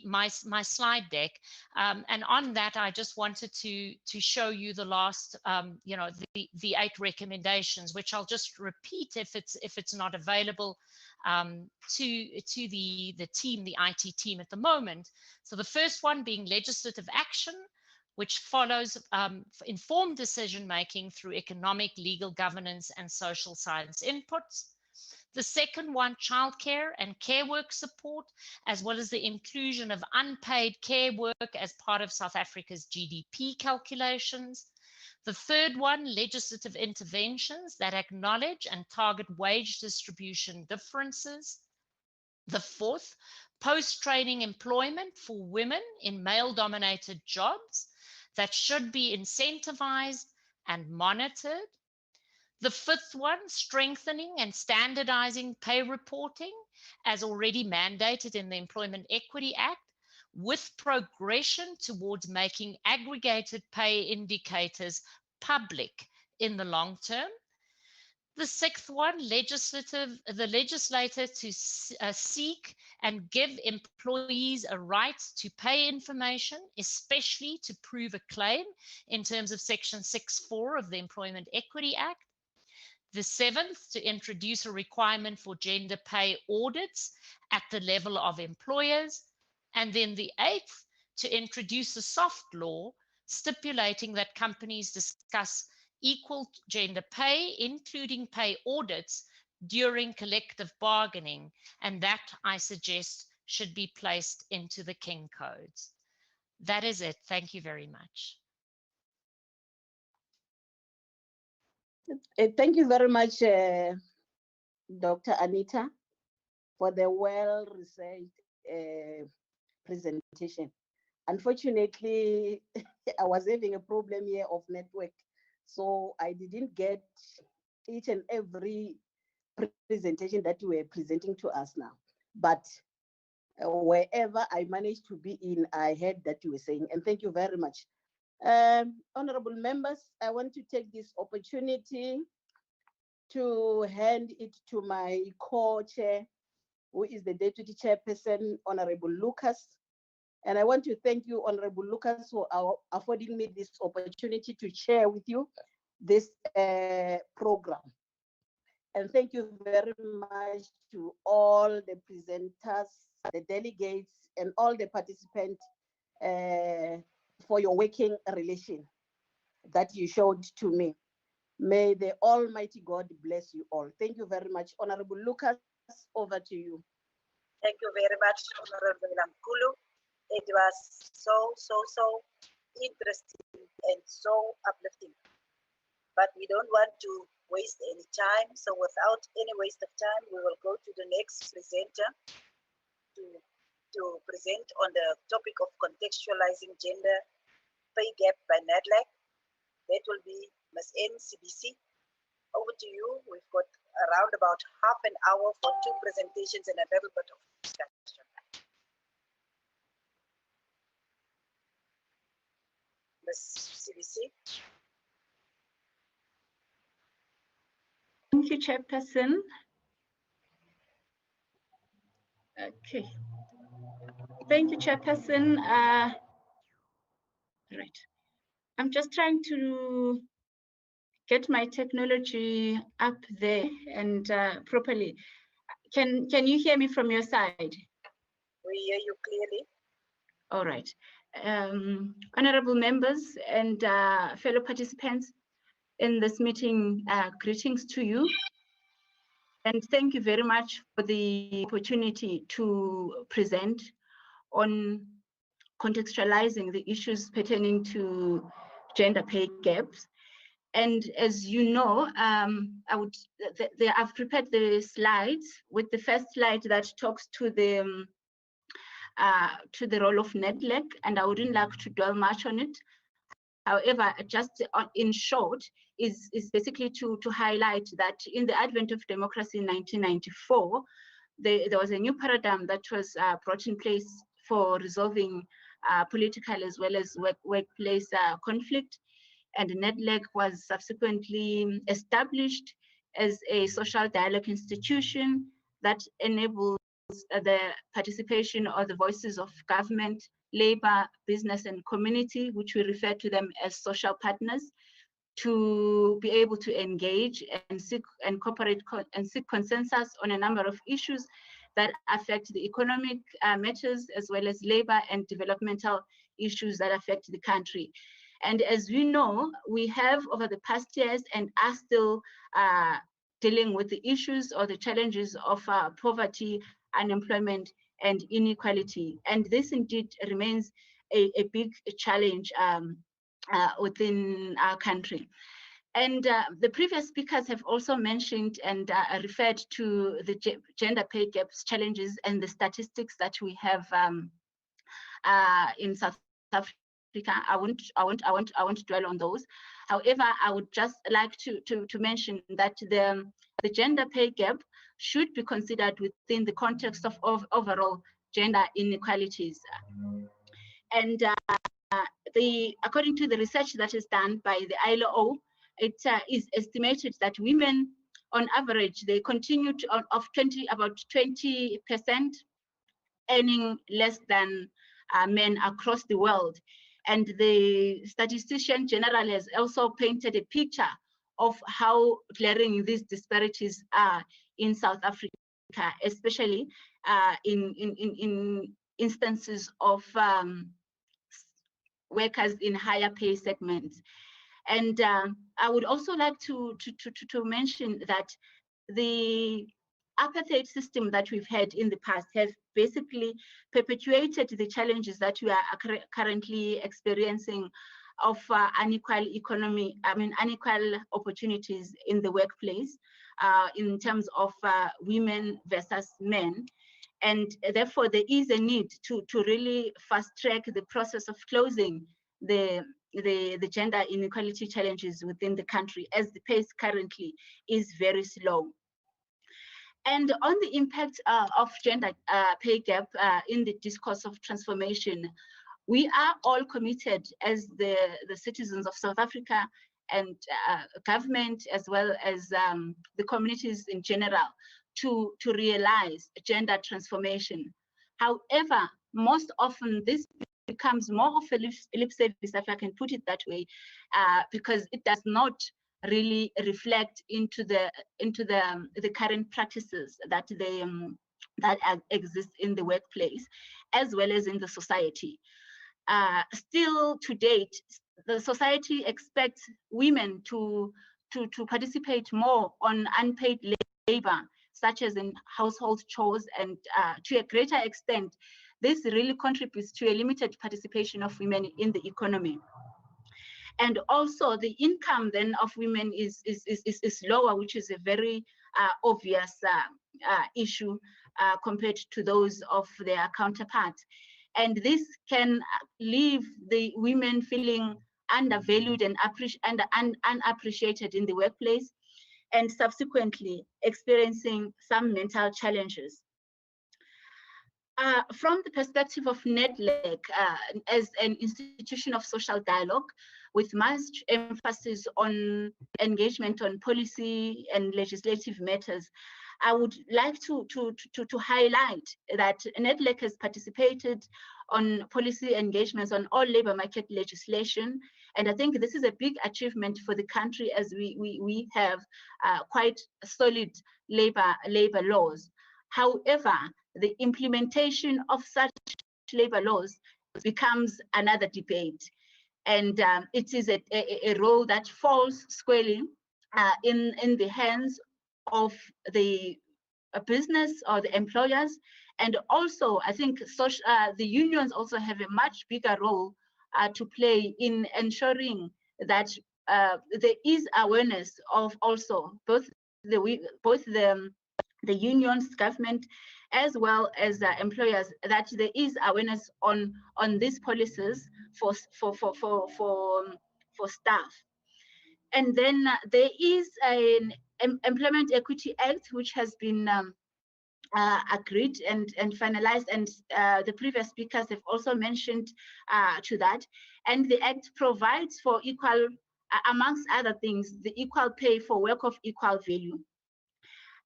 my slide deck, and on that I just wanted to show you the last the 8 recommendations, which I'll just repeat if it's not available to the team, the IT team at the moment. So the first one being legislative action, which follows informed decision-making through economic, legal governance, and social science inputs. The second one, childcare and care work support, as well as the inclusion of unpaid care work as part of South Africa's GDP calculations. The third one, legislative interventions that acknowledge and target wage distribution differences. The fourth, post-training employment for women in male-dominated jobs that should be incentivized and monitored. The fifth one, strengthening and standardizing pay reporting, as already mandated in the Employment Equity Act, with progression towards making aggregated pay indicators public in the long term. The sixth one, the legislator to seek and give employees a right to pay information, especially to prove a claim in terms of Section 6(4) of the Employment Equity Act. The seventh, to introduce a requirement for gender pay audits at the level of employers. And then the eighth, to introduce a soft law stipulating that companies discuss equal gender pay, including pay audits during collective bargaining, and that I suggest should be placed into the King Codes. That is it. Thank you very much. Thank you very much, Dr. Anita, for the well-researched presentation. Unfortunately, I was having a problem here of network, So I didn't get each and every presentation that you were presenting to us now. But wherever I managed to be in, I heard that you were saying, and thank you very much. Honorable members, I want to take this opportunity to hand it to my co-chair, who is the deputy chairperson, Honorable Lucas. And I want to thank you, Honorable Lucas, for affording me this opportunity to share with you this program. And thank you very much to all the presenters, the delegates, and all the participants for your working relation that you showed to me. May the Almighty God bless you all. Thank you very much. Honorable Lucas, over to you. Thank you very much, Honorable Namkulu. It was so interesting and so uplifting. But we don't want to waste any time. So without any waste of time, we will go to the next presenter to present on the topic of contextualizing gender pay gap by NADLAC. That will be Ms. NCBC. Over to you. We've got around about half an hour for 2 presentations and a little bit of discussion. Ms. CBC. Thank you, Chairperson. Okay. Thank you, Chairperson. Right. I'm just trying to get my technology up there and properly. Can you hear me from your side? We hear you clearly. All right. Honorable members and fellow participants in this meeting, greetings to you. And thank you very much for the opportunity to present on contextualizing the issues pertaining to gender pay gaps. And as you know, I've prepared the slides with the first slide that talks to the role of NADLAC, and I wouldn't like to dwell much on it. However, just in short, is basically to highlight that in the advent of democracy in 1994, there was a new paradigm that was brought in place for resolving political as well as workplace conflict. And NADLAC was subsequently established as a social dialogue institution that enables the participation of the voices of government, labor, business, and community, which we refer to them as social partners, to be able to engage and seek and cooperate and seek consensus on a number of issues that affect the economic matters as well as labor and developmental issues that affect the country. And as we know, we have over the past years and are still dealing with the issues or the challenges of poverty, unemployment, and inequality. And this indeed remains a big challenge within our country. And the previous speakers have also mentioned and referred to the gender pay gaps challenges and the statistics that we have in South Africa. I won't dwell on those. However, I would just like to mention that the gender pay gap should be considered within the context of overall gender inequalities. And according to the research that is done by the ILO, it is estimated that women, on average, they continue to about 20% earning less than men across the world. And the statistician general has also painted a picture of how glaring these disparities are in South Africa, especially in instances of workers in higher pay segments. And I would also like to mention that the apartheid system that we've had in the past has basically perpetuated the challenges that we are currently experiencing of unequal opportunities in the workplace in terms of women versus men. And therefore, there is a need to really fast track the process of closing the the gender inequality challenges within the country, as the pace currently is very slow. And on the impact of gender pay gap in the discourse of transformation, we are all committed as the citizens of South Africa and government, as well as the communities in general, to realize gender transformation. However, most often this becomes more of a lip service, if I can put it that way, because it does not really reflect into the current practices that exist in the workplace, as well as in the society. Still to date, the society expects women to participate more on unpaid labor, such as in household chores, and to a greater extent, this really contributes to a limited participation of women in the economy. And also the income then of women is lower, which is a very obvious issue compared to those of their counterparts. And this can leave the women feeling undervalued and unappreciated in the workplace, and subsequently experiencing some mental challenges. From the perspective of NEDLAC, as an institution of social dialogue, with much emphasis on engagement on policy and legislative matters, I would like to highlight that NEDLAC has participated on policy engagements on all labor market legislation. And I think this is a big achievement for the country, as we have quite solid labor laws. However, the implementation of such labor laws becomes another debate. And it is a role that falls squarely in the hands of the business or the employers. And also, I think the unions also have a much bigger role to play in ensuring that there is awareness of also both the unions, government, as well as the employers, that there is awareness on these policies for staff. And then there is an Employment Equity Act, which has been agreed and finalized, and the previous speakers have also mentioned to that. And the act provides for equal, amongst other things, the equal pay for work of equal value.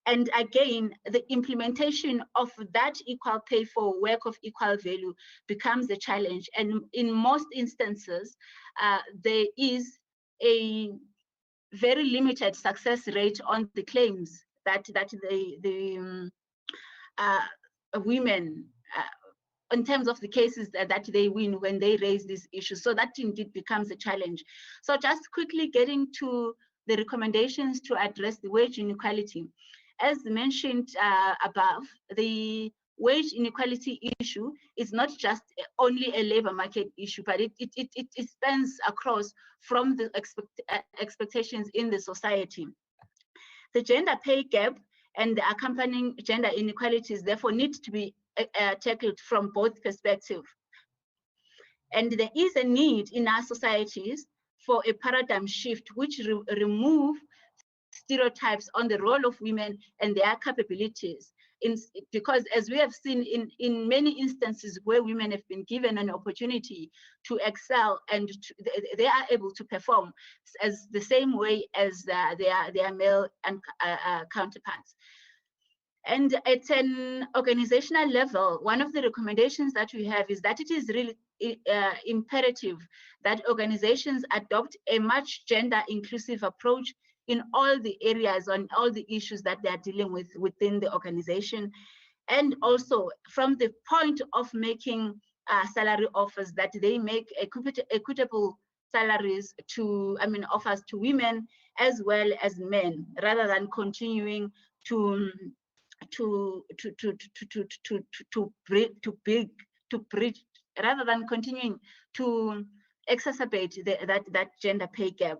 And again, the implementation of that equal pay for work of equal value becomes a challenge. And in most instances, there is a very limited success rate on the claims that the women, in terms of the cases that they win when they raise these issues. So that indeed becomes a challenge. So just quickly getting to the recommendations to address the wage inequality. As mentioned above, the wage inequality issue is not just only a labor market issue, but it spans across from the expectations in the society. The gender pay gap and the accompanying gender inequalities therefore need to be tackled from both perspectives. And there is a need in our societies for a paradigm shift which remove stereotypes on the role of women and their capabilities. Because as we have seen in many instances where women have been given an opportunity to excel and they are able to perform as the same way as their male and counterparts. And at an organizational level, one of the recommendations that we have is that it is really imperative that organizations adopt a much gender inclusive approach in all the areas, on all the issues that they are dealing with within the organization. And also from the point of making salary offers, that they make equitable salaries to, offers to women as well as men, rather than continuing to exacerbate that gender pay gap.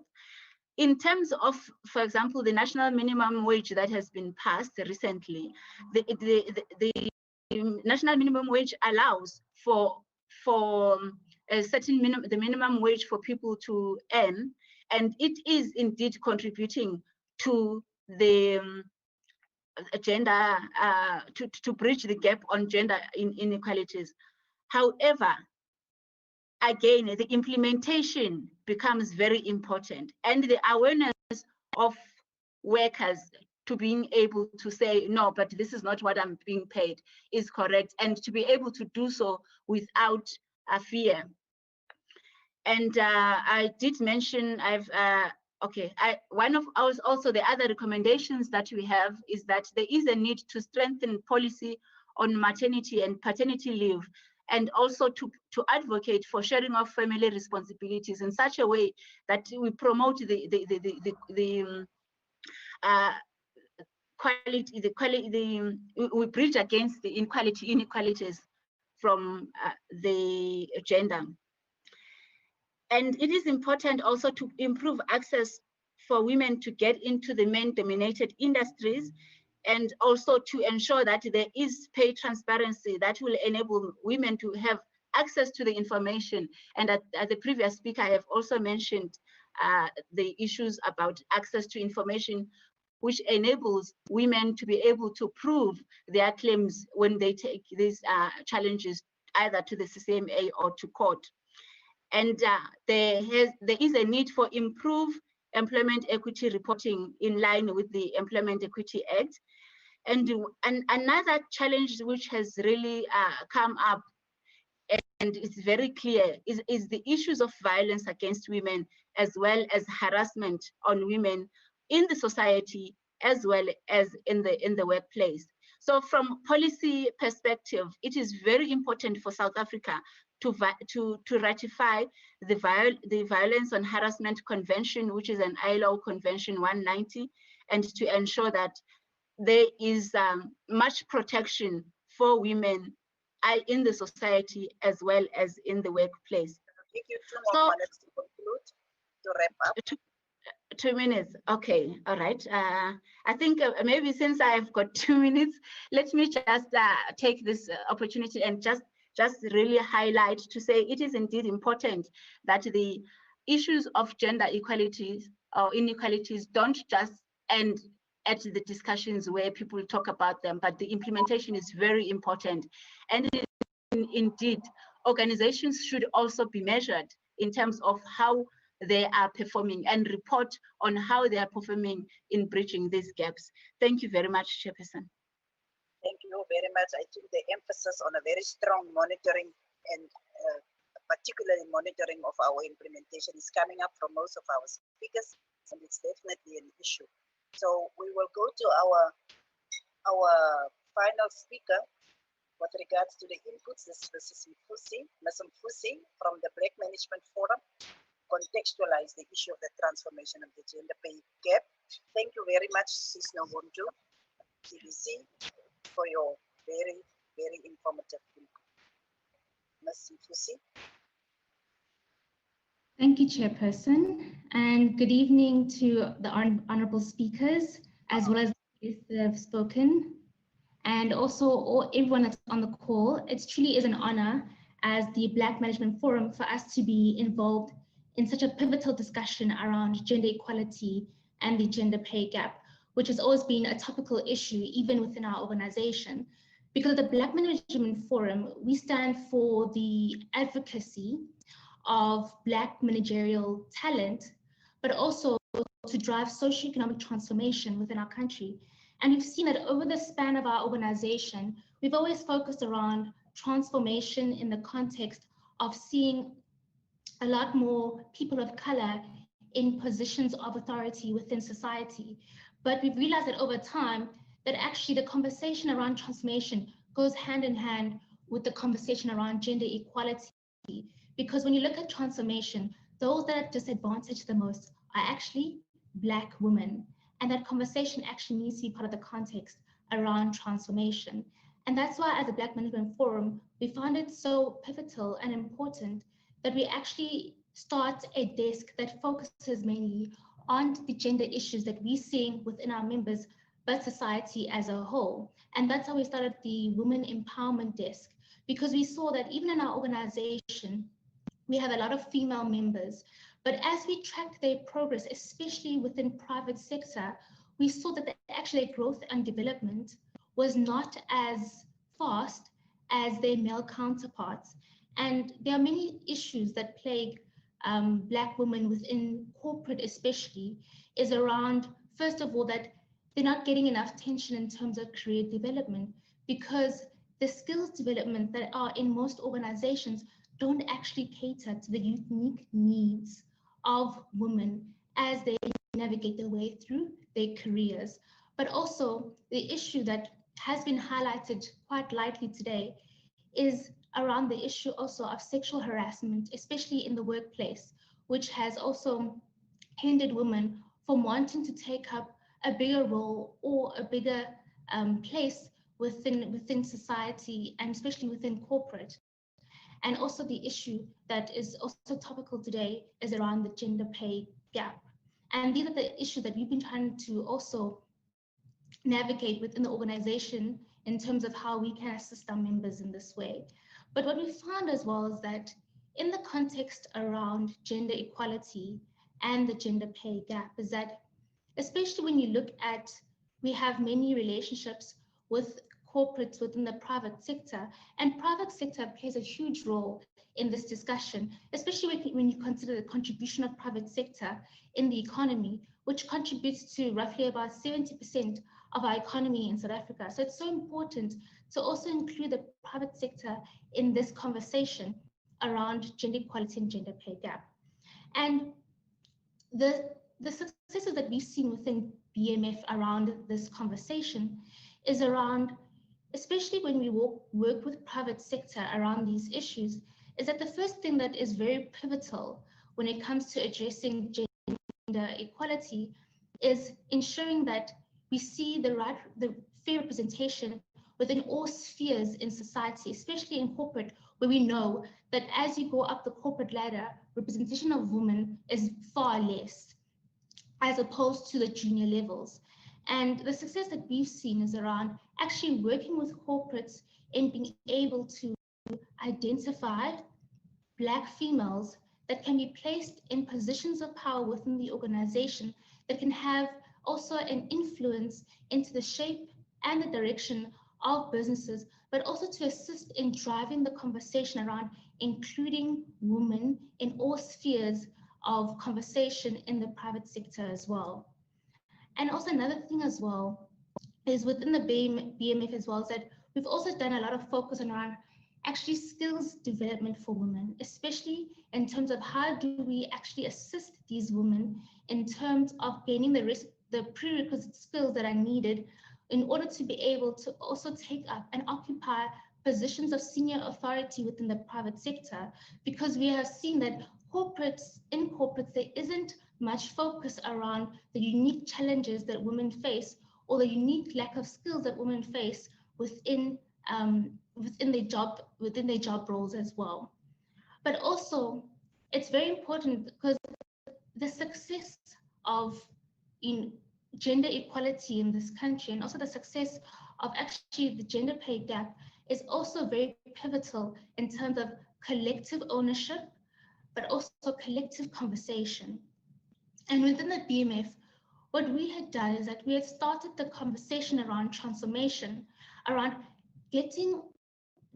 In terms of, for example, the national minimum wage that has been passed recently, the national minimum wage allows for a certain the minimum wage for people to earn, and it is indeed contributing to the gender, to bridge the gap on gender inequalities. However, again, the implementation becomes very important, and the awareness of workers to being able to say, no, but this is not what I'm being paid, is correct, and to be able to do so without a fear. And I did mention, one of ours, also the other recommendations that we have is that there is a need to strengthen policy on maternity and paternity leave, and also to advocate for sharing of family responsibilities in such a way that we promote we bridge against the inequalities from the gender. And it is important also to improve access for women to get into the men-dominated industries, and also to ensure that there is pay transparency that will enable women to have access to the information. And as the previous speaker, I have also mentioned the issues about access to information, which enables women to be able to prove their claims when they take these challenges either to the CCMA or to court. And there is a need for improved employment equity reporting in line with the Employment Equity Act. And another challenge which has really come up, and it's very clear, is the issues of violence against women, as well as harassment on women in the society, as well as in the workplace. So from policy perspective, it is very important for South Africa to ratify the Violence on Harassment Convention, which is an ILO Convention 190, and to ensure that there is much protection for women in the society as well as in the workplace. I'll give you 2 more minutes to conclude, to wrap up. 2 minutes, okay, all right. I think maybe since I've got 2 minutes, let me just take this opportunity and just really highlight to say it is indeed important that the issues of gender equalities or inequalities don't just end at the discussions where people talk about them, but the implementation is very important. And indeed, organizations should also be measured in terms of how they are performing and report on how they are performing in bridging these gaps. Thank you very much, Chairperson. Thank you very much. I think the emphasis on a very strong monitoring and particularly monitoring of our implementation is coming up from most of our speakers, and it's definitely an issue. So we will go to our final speaker with regards to the inputs. This is Ms. Mfusi from the Black Management Forum, contextualize the issue of the transformation of the gender pay gap. Thank you very much, Sis Nobunju, CBC, for your very, very informative input. Ms. Mfusi. Thank you, Chairperson, and good evening to the honorable speakers, as well as those that have spoken, and also everyone that's on the call. It truly is an honor as the Black Management Forum for us to be involved in such a pivotal discussion around gender equality and the gender pay gap, which has always been a topical issue even within our organization. Because the Black Management Forum, we stand for the advocacy of Black managerial talent, but also to drive socioeconomic transformation within our country. And we've seen that over the span of our organization, we've always focused around transformation in the context of seeing a lot more people of color in positions of authority within society. But we've realized that over time, that actually the conversation around transformation goes hand in hand with the conversation around gender equality. Because when you look at transformation, those that are disadvantaged the most are actually Black women. And that conversation actually needs to be part of the context around transformation. And that's why as a Black Management Forum, we found it so pivotal and important that we actually start a desk that focuses mainly on the gender issues that we're seeing within our members, but society as a whole. And that's how we started the Women Empowerment Desk, because we saw that even in our organization, we have a lot of female members. But as we tracked their progress, especially within private sector, we saw that the actual growth and development was not as fast as their male counterparts. And there are many issues that plague Black women within corporate especially, is around, first of all, that they're not getting enough attention in terms of career development, because the skills development that are in most organizations don't actually cater to the unique needs of women as they navigate their way through their careers. But also the issue that has been highlighted quite lightly today is around the issue also of sexual harassment, especially in the workplace, which has also hindered women from wanting to take up a bigger role or a bigger place within society, and especially within corporate. And also the issue that is also topical today is around the gender pay gap. And these are the issues that we've been trying to also navigate within the organization in terms of how we can assist our members in this way. But what we found as well is that in the context around gender equality and the gender pay gap is that, especially when you look at, we have many relationships with corporates within the private sector, and private sector plays a huge role in this discussion, especially when you consider the contribution of private sector in the economy, which contributes to roughly about 70% of our economy in South Africa. So it's so important to also include the private sector in this conversation around gender equality and gender pay gap. And the successes that we've seen within BMF around this conversation is around, especially when we work with private sector around these issues, is that the first thing that is very pivotal when it comes to addressing gender equality is ensuring that we see the fair representation within all spheres in society, especially in corporate, where we know that as you go up the corporate ladder, representation of women is far less as opposed to the junior levels. And the success that we've seen is around actually working with corporates in being able to identify Black females that can be placed in positions of power within the organization that can have also an influence into the shape and the direction of businesses, but also to assist in driving the conversation around including women in all spheres of conversation in the private sector as well. And also another thing as well is within the BMF as well, is that we've also done a lot of focus around actually skills development for women, especially in terms of how do we actually assist these women in terms of gaining the prerequisite skills that are needed in order to be able to also take up and occupy positions of senior authority within the private sector, because we have seen that in corporates, there isn't much focus around the unique challenges that women face or the unique lack of skills that women face within their job roles as well. But also, it's very important because the success of gender equality in this country, and also the success of actually the gender pay gap, is also very pivotal in terms of collective ownership, but also collective conversation. And within the BMF, what we had done is that we had started the conversation around transformation, around getting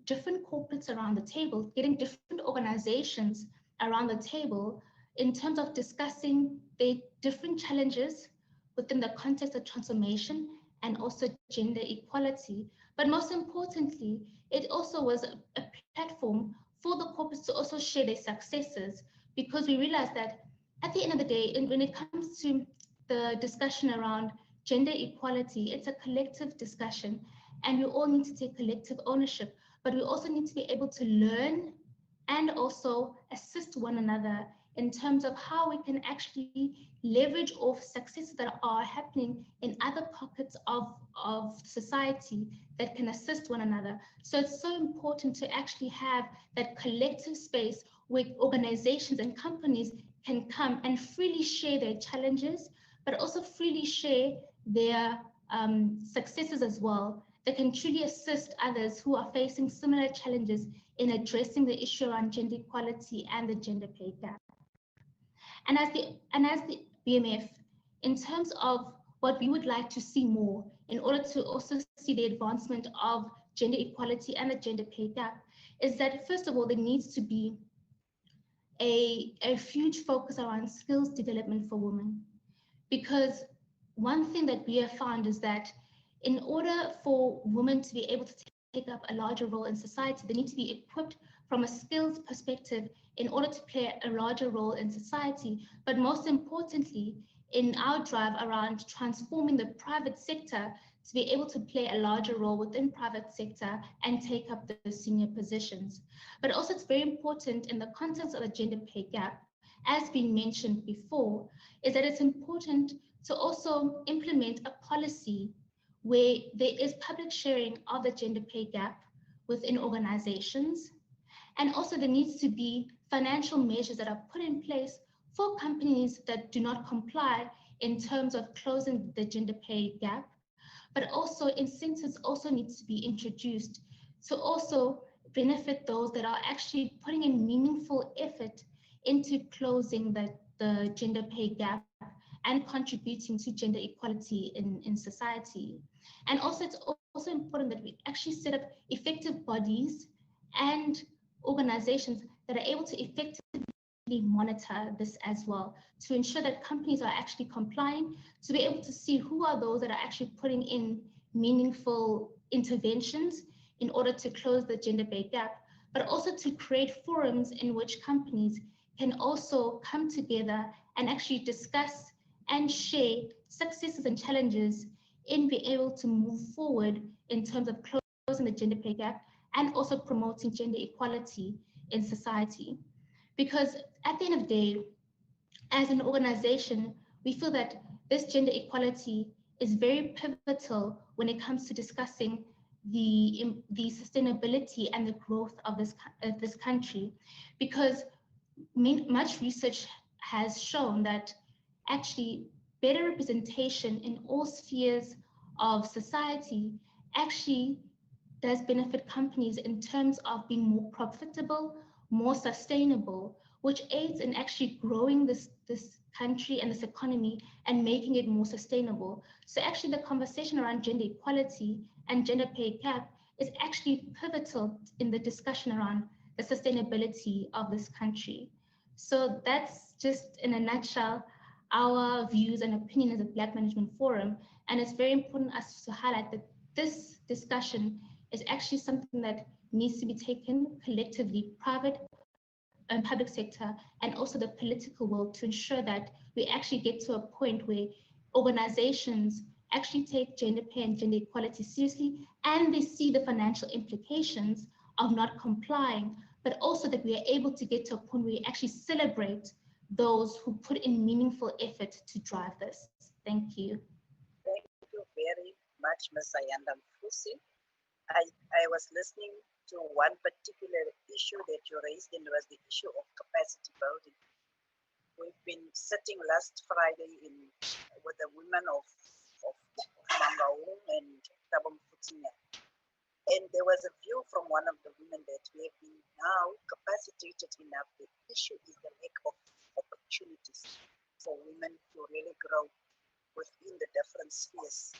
different corporates around the table, getting different organizations around the table in terms of discussing the different challenges within the context of transformation and also gender equality. But most importantly, it also was a platform for the corporates to also share their successes, because we realized that at the end of the day, when it comes to the discussion around gender equality, it's a collective discussion, and we all need to take collective ownership, but we also need to be able to learn and also assist one another in terms of how we can actually leverage off successes that are happening in other pockets of society that can assist one another. So it's so important to actually have that collective space where organizations and companies can come and freely share their challenges, but also freely share their successes as well, that can truly assist others who are facing similar challenges in addressing the issue around gender equality and the gender pay gap. And as the BMF, in terms of what we would like to see more in order to also see the advancement of gender equality and the gender pay gap, is that first of all, there needs to be a huge focus around skills development for women. Because one thing that we have found is that in order for women to be able to take up a larger role in society, they need to be equipped from a skills perspective in order to play a larger role in society. But most importantly, in our drive around transforming the private sector to be able to play a larger role within private sector and take up the senior positions. But also it's very important in the context of the gender pay gap, as been mentioned before, is that it's important to also implement a policy where there is public sharing of the gender pay gap within organizations. And also there needs to be financial measures that are put in place for companies that do not comply in terms of closing the gender pay gap. But also incentives also needs to be introduced to also benefit those that are actually putting in meaningful effort into closing the gender pay gap and contributing to gender equality in society. And also it's also important that we actually set up effective bodies and organizations that are able to effectively monitor this as well, to ensure that companies are actually complying, to be able to see who are those that are actually putting in meaningful interventions in order to close the gender pay gap, but also to create forums in which companies can also come together and actually discuss and share successes and challenges in being able to move forward in terms of closing the gender pay gap and also promoting gender equality in society. Because at the end of the day, as an organization, we feel that this gender equality is very pivotal when it comes to discussing the sustainability and the growth of this country, because much research has shown that actually better representation in all spheres of society actually does benefit companies in terms of being more profitable, more sustainable, which aids in actually growing this country and this economy and making it more sustainable. So actually the conversation around gender equality and gender pay gap is actually pivotal in the discussion around the sustainability of this country. So that's just in a nutshell our views and opinion as a Black Management Forum. And it's very important us to highlight that this discussion is actually something that needs to be taken collectively, private and public sector, and also the political will, to ensure that we actually get to a point where organizations actually take gender pay and gender equality seriously, and they see the financial implications of not complying, but also that we are able to get to a point where we actually celebrate those who put in meaningful effort to drive this. Thank you. Thank you very much, Ms. Ayanda Mfusi. I was listening to one particular issue that you raised, and it was the issue of capacity building. We've been sitting last Friday with the women of Mangaung and Thabo Mofokeng, and there was a view from one of the women that we have been now capacitated enough. The issue is the lack of opportunities for women to really grow within the different spheres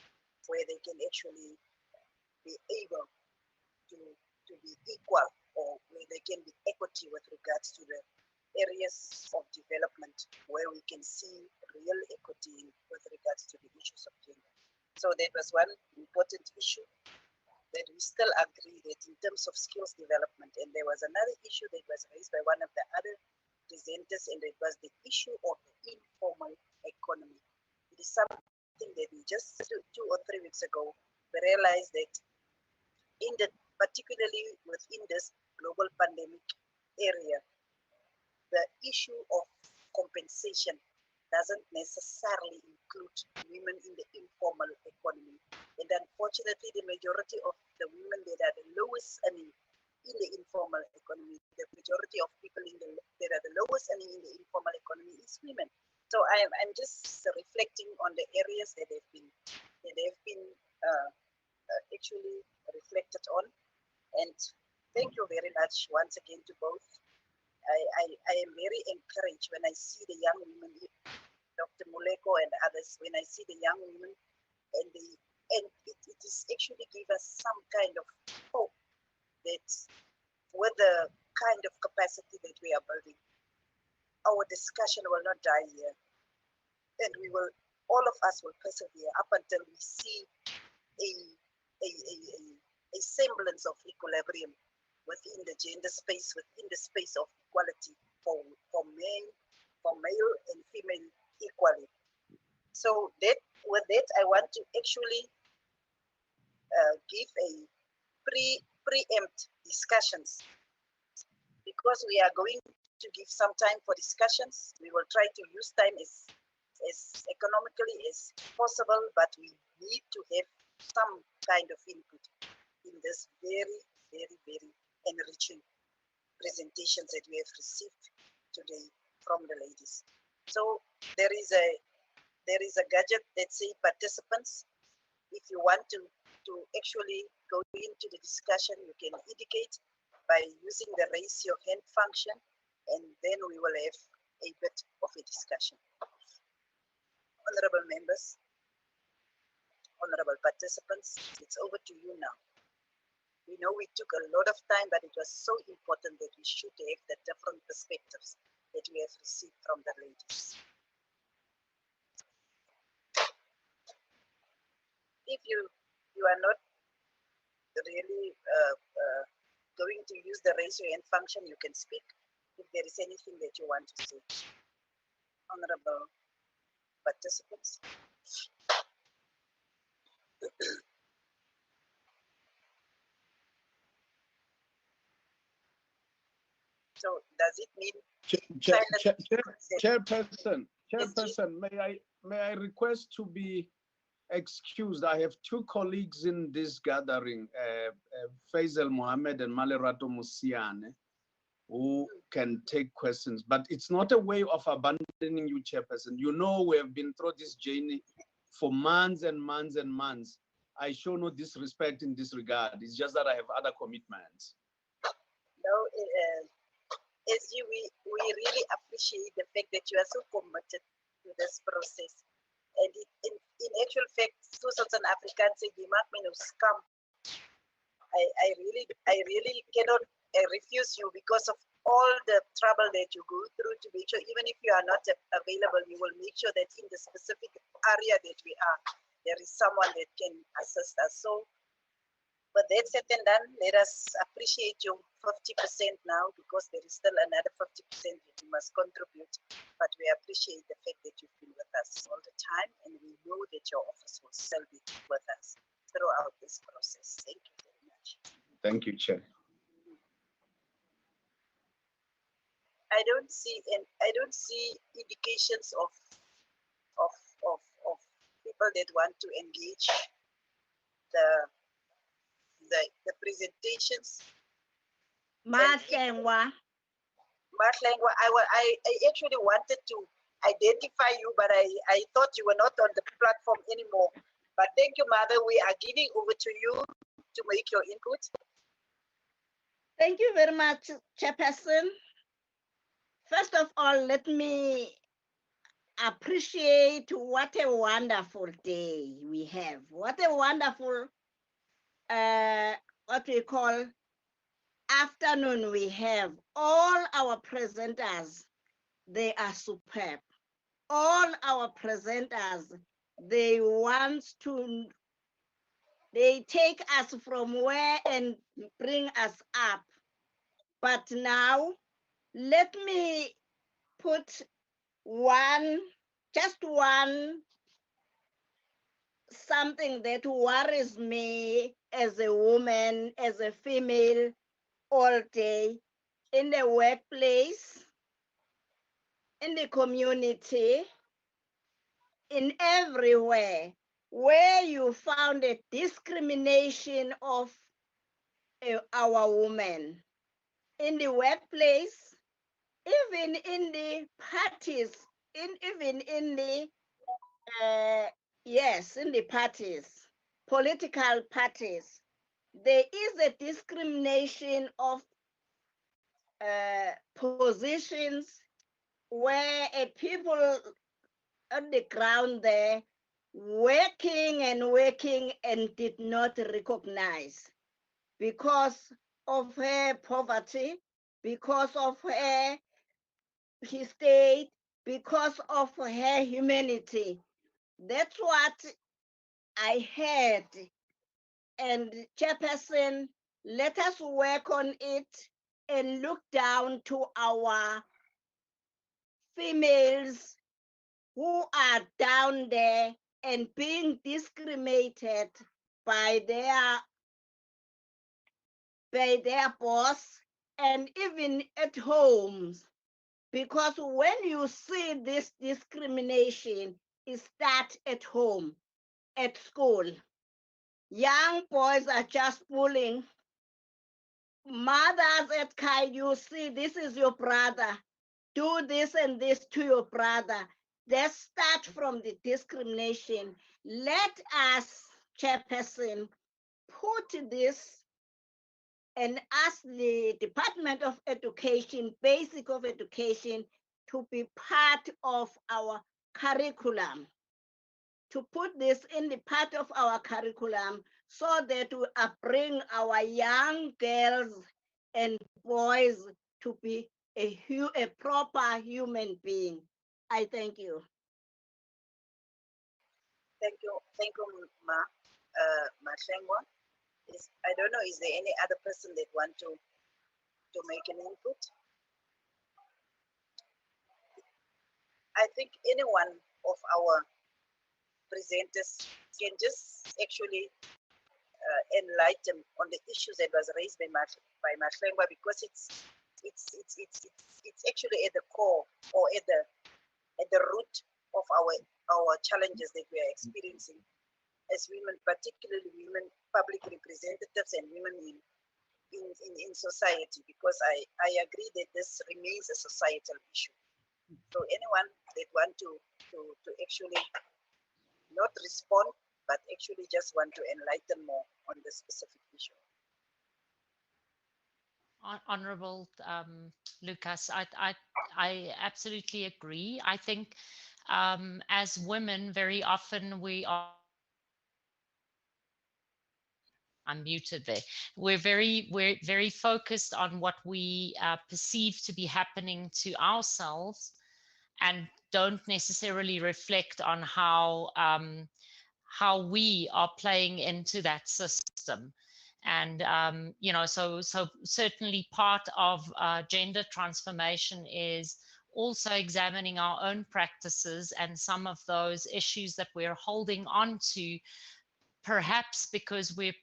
where they can actually be able to be equal, or where they can be equity with regards to the areas of development where we can see real equity with regards to the issues of gender. So that was one important issue that we still agree that in terms of skills development. And there was another issue that was raised by one of the other presenters, and it was the issue of the informal economy. It is something that we just 2 or 3 weeks ago, we realized that particularly within this global pandemic area, the issue of compensation doesn't necessarily include women in the informal economy. And unfortunately, the majority of the women that are the lowest earning in the informal economy, the majority of people that are the lowest earning in the informal economy is women. So I'm just reflecting on the areas that have been actually reflected on. And thank you very much once again to both. I am very encouraged when I see the young women, Dr. Muleko and others, when I see the young women and it is actually give us some kind of hope that with the kind of capacity that we are building, our discussion will not die here. And we will, all of us will persevere up until we see a semblance of equilibrium within the gender space, within the space of equality for male and female equally. So that with that, I want to actually give a preempt discussions, because we are going to give some time for discussions. We will try to use time as economically as possible, but we need to have some kind of input in this very, very, very enriching presentations that we have received today from the ladies. So there is a gadget that says participants. If you want to actually go into the discussion, you can indicate by using the raise your hand function, and then we will have a bit of a discussion. Honorable members, honorable participants, it's over to you now. We know we took a lot of time, but it was so important that we should have the different perspectives that we have received from the ladies. If you are not really going to use the raise your hand function, you can speak if there is anything that you want to say. Honorable participants. So does it mean Chairperson, may I request to be excused? I have two colleagues in this gathering, Faisal Mohammed and Malerato Musiane, who can take questions, but it's not a way of abandoning you, Chairperson. You know, we have been through this journey for months and months and months. I show no disrespect in this regard. It's just that I have other commitments. No, SG, we really appreciate the fact that you are so committed to this process. And in actual fact, Southern Africans say, scam. I really cannot refuse you because of all the trouble that you go through to make sure, even if you are not available, you will make sure that in the specific area that we are, there is someone that can assist us. So, but that said and done, let us appreciate you 50% now, because there is still another 50% that you must contribute. But we appreciate the fact that you've been with us all the time, and we know that your office will still be with us throughout this process. Thank you very much. Thank you, Chair. I don't see indications of people that want to engage the presentations. Mahlengwa. Mahlengwa, I actually wanted to identify you, but I thought you were not on the platform anymore. But thank you, Mother. We are giving over to you to make your input. Thank you very much, Chairperson. First of all, let me appreciate what a wonderful day we have. What a wonderful, what we call afternoon we have. All our presenters, they are superb. All our presenters, they take us from where and bring us up. But now, let me put just one something that worries me as a woman, as a female, all day, in the workplace, in the community, in everywhere, where you found a discrimination of our women, in the workplace, even in the parties, even in the, yes, in the parties. political parties, there is a discrimination of positions where people on the ground there working and did not recognize because of her poverty, because of her state, because of her humanity. That's what I heard. And Chairperson, let us work on it and look down to our females who are down there and being discriminated by their boss and even at homes. Because when you see this discrimination, it starts at home, at school. Young boys are just pulling. Mothers at Kai, you see, this is your brother. Do this and this to your brother. Let's start from the discrimination. Let us, Chairperson, put this and ask the Department of Education, Basic of Education, to be part of our curriculum, to put this in the part of our curriculum so that we bring our young girls and boys to be a proper human being. I thank you. Thank you, Mahlengo. I don't know, is there any other person that want to make an input? I think any one of our presenters can just actually enlighten on the issues that was raised by Mahlengo, because it's actually at the core or at the root of our challenges that we are experiencing as women, particularly women public representatives and women in society, because I agree that this remains a societal issue. So anyone that want to actually not respond, but actually just want to enlighten more on the specific issue. Honorable Lucas, I absolutely agree. I think as women, very often we are unmuted there. We're very focused on what we perceive to be happening to ourselves, and don't necessarily reflect on how we are playing into that system. And you know, so certainly part of gender transformation is also examining our own practices and some of those issues that we're holding on to, perhaps because we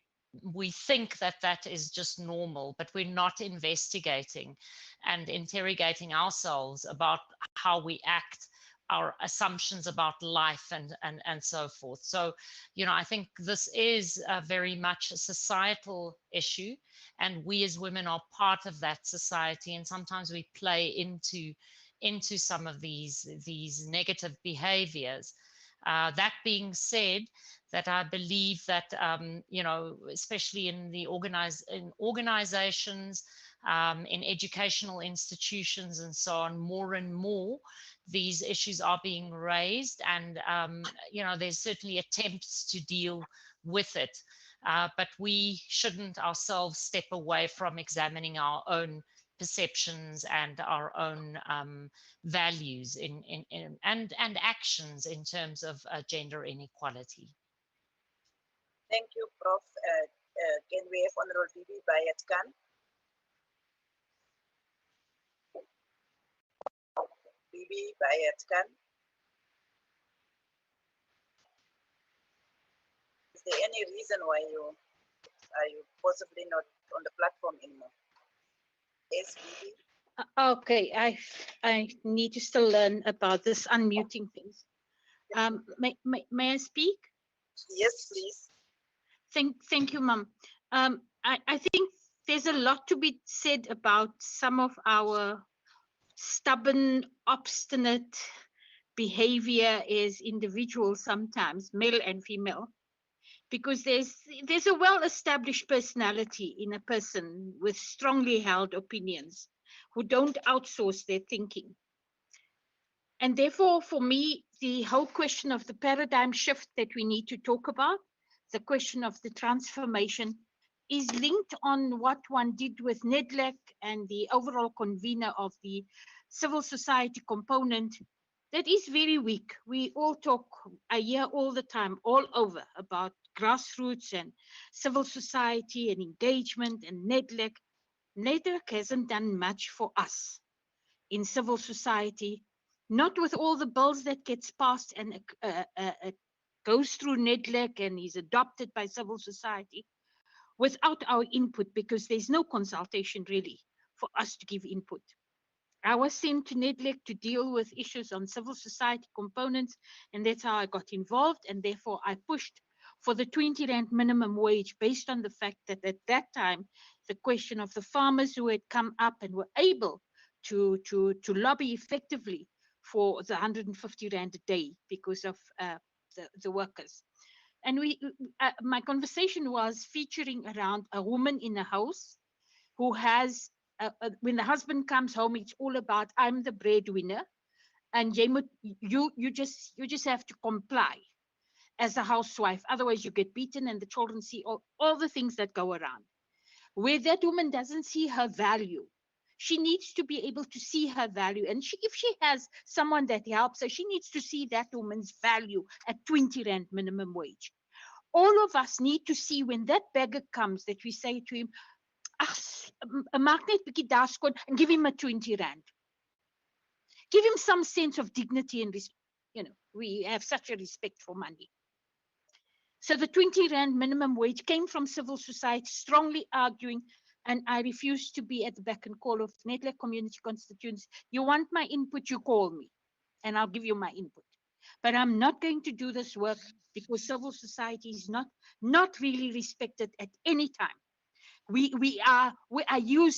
think that is just normal, but we're not investigating and interrogating ourselves about how we act, our assumptions about life and so forth. So, you know, I think this is very much a societal issue, and we as women are part of that society, and sometimes we play into some of these negative behaviors. That being said, that I believe that, you know, especially in the organizations, in educational institutions and so on, more and more, these issues are being raised, and, you know, there's certainly attempts to deal with it. But we shouldn't ourselves step away from examining our own perceptions and our own values and actions in terms of gender inequality. Thank you, Prof. Can we have Honorable Bibi Bayat-Khan? Bibi Bayat-Khan. Is there any reason why you possibly not on the platform anymore? Yes, Bibi. Okay, I need to still learn about this unmuting thing. May I speak? Yes, please. Thank you, Ma'am. I think there's a lot to be said about some of our stubborn, obstinate behavior as individuals, sometimes male and female. because there's a well-established personality in a person with strongly held opinions who don't outsource their thinking. And therefore, for me, the whole question of the paradigm shift that we need to talk about, the question of the transformation, is linked on what one did with NEDLAC and the overall convener of the civil society component. That is very weak. We all talk, I hear all the time, all over, about grassroots and civil society and engagement and NEDLAC. NEDLAC hasn't done much for us in civil society, not with all the bills that gets passed and goes through NEDLAC and is adopted by civil society, without our input, because there's no consultation really for us to give input. I was sent to NEDLAC to deal with issues on civil society components, and that's how I got involved, and therefore I pushed for the 20 Rand minimum wage based on the fact that at that time, the question of the farmers who had come up and were able to lobby effectively for the 150 Rand a day because of the workers. And my conversation was featuring around a woman in a house who has, when the husband comes home, it's all about, I'm the breadwinner, and you just have to comply as a housewife. Otherwise, you get beaten, and the children see all the things that go around. Where that woman doesn't see her value, she needs to be able to see her value. And if she has someone that helps her, she needs to see that woman's value at 20 Rand minimum wage. All of us need to see when that beggar comes that we say to him, maak net 'n bietjie daarskoon and give him a 20 Rand. Give him some sense of dignity and respect. You know, we have such a respect for money. So the 20 Rand minimum wage came from civil society, strongly arguing, and I refused to be at the beck and call of NEDLAC community constituents. You want my input, you call me, and I'll give you my input. But I'm not going to do this work because civil society is not really respected at any time. We are used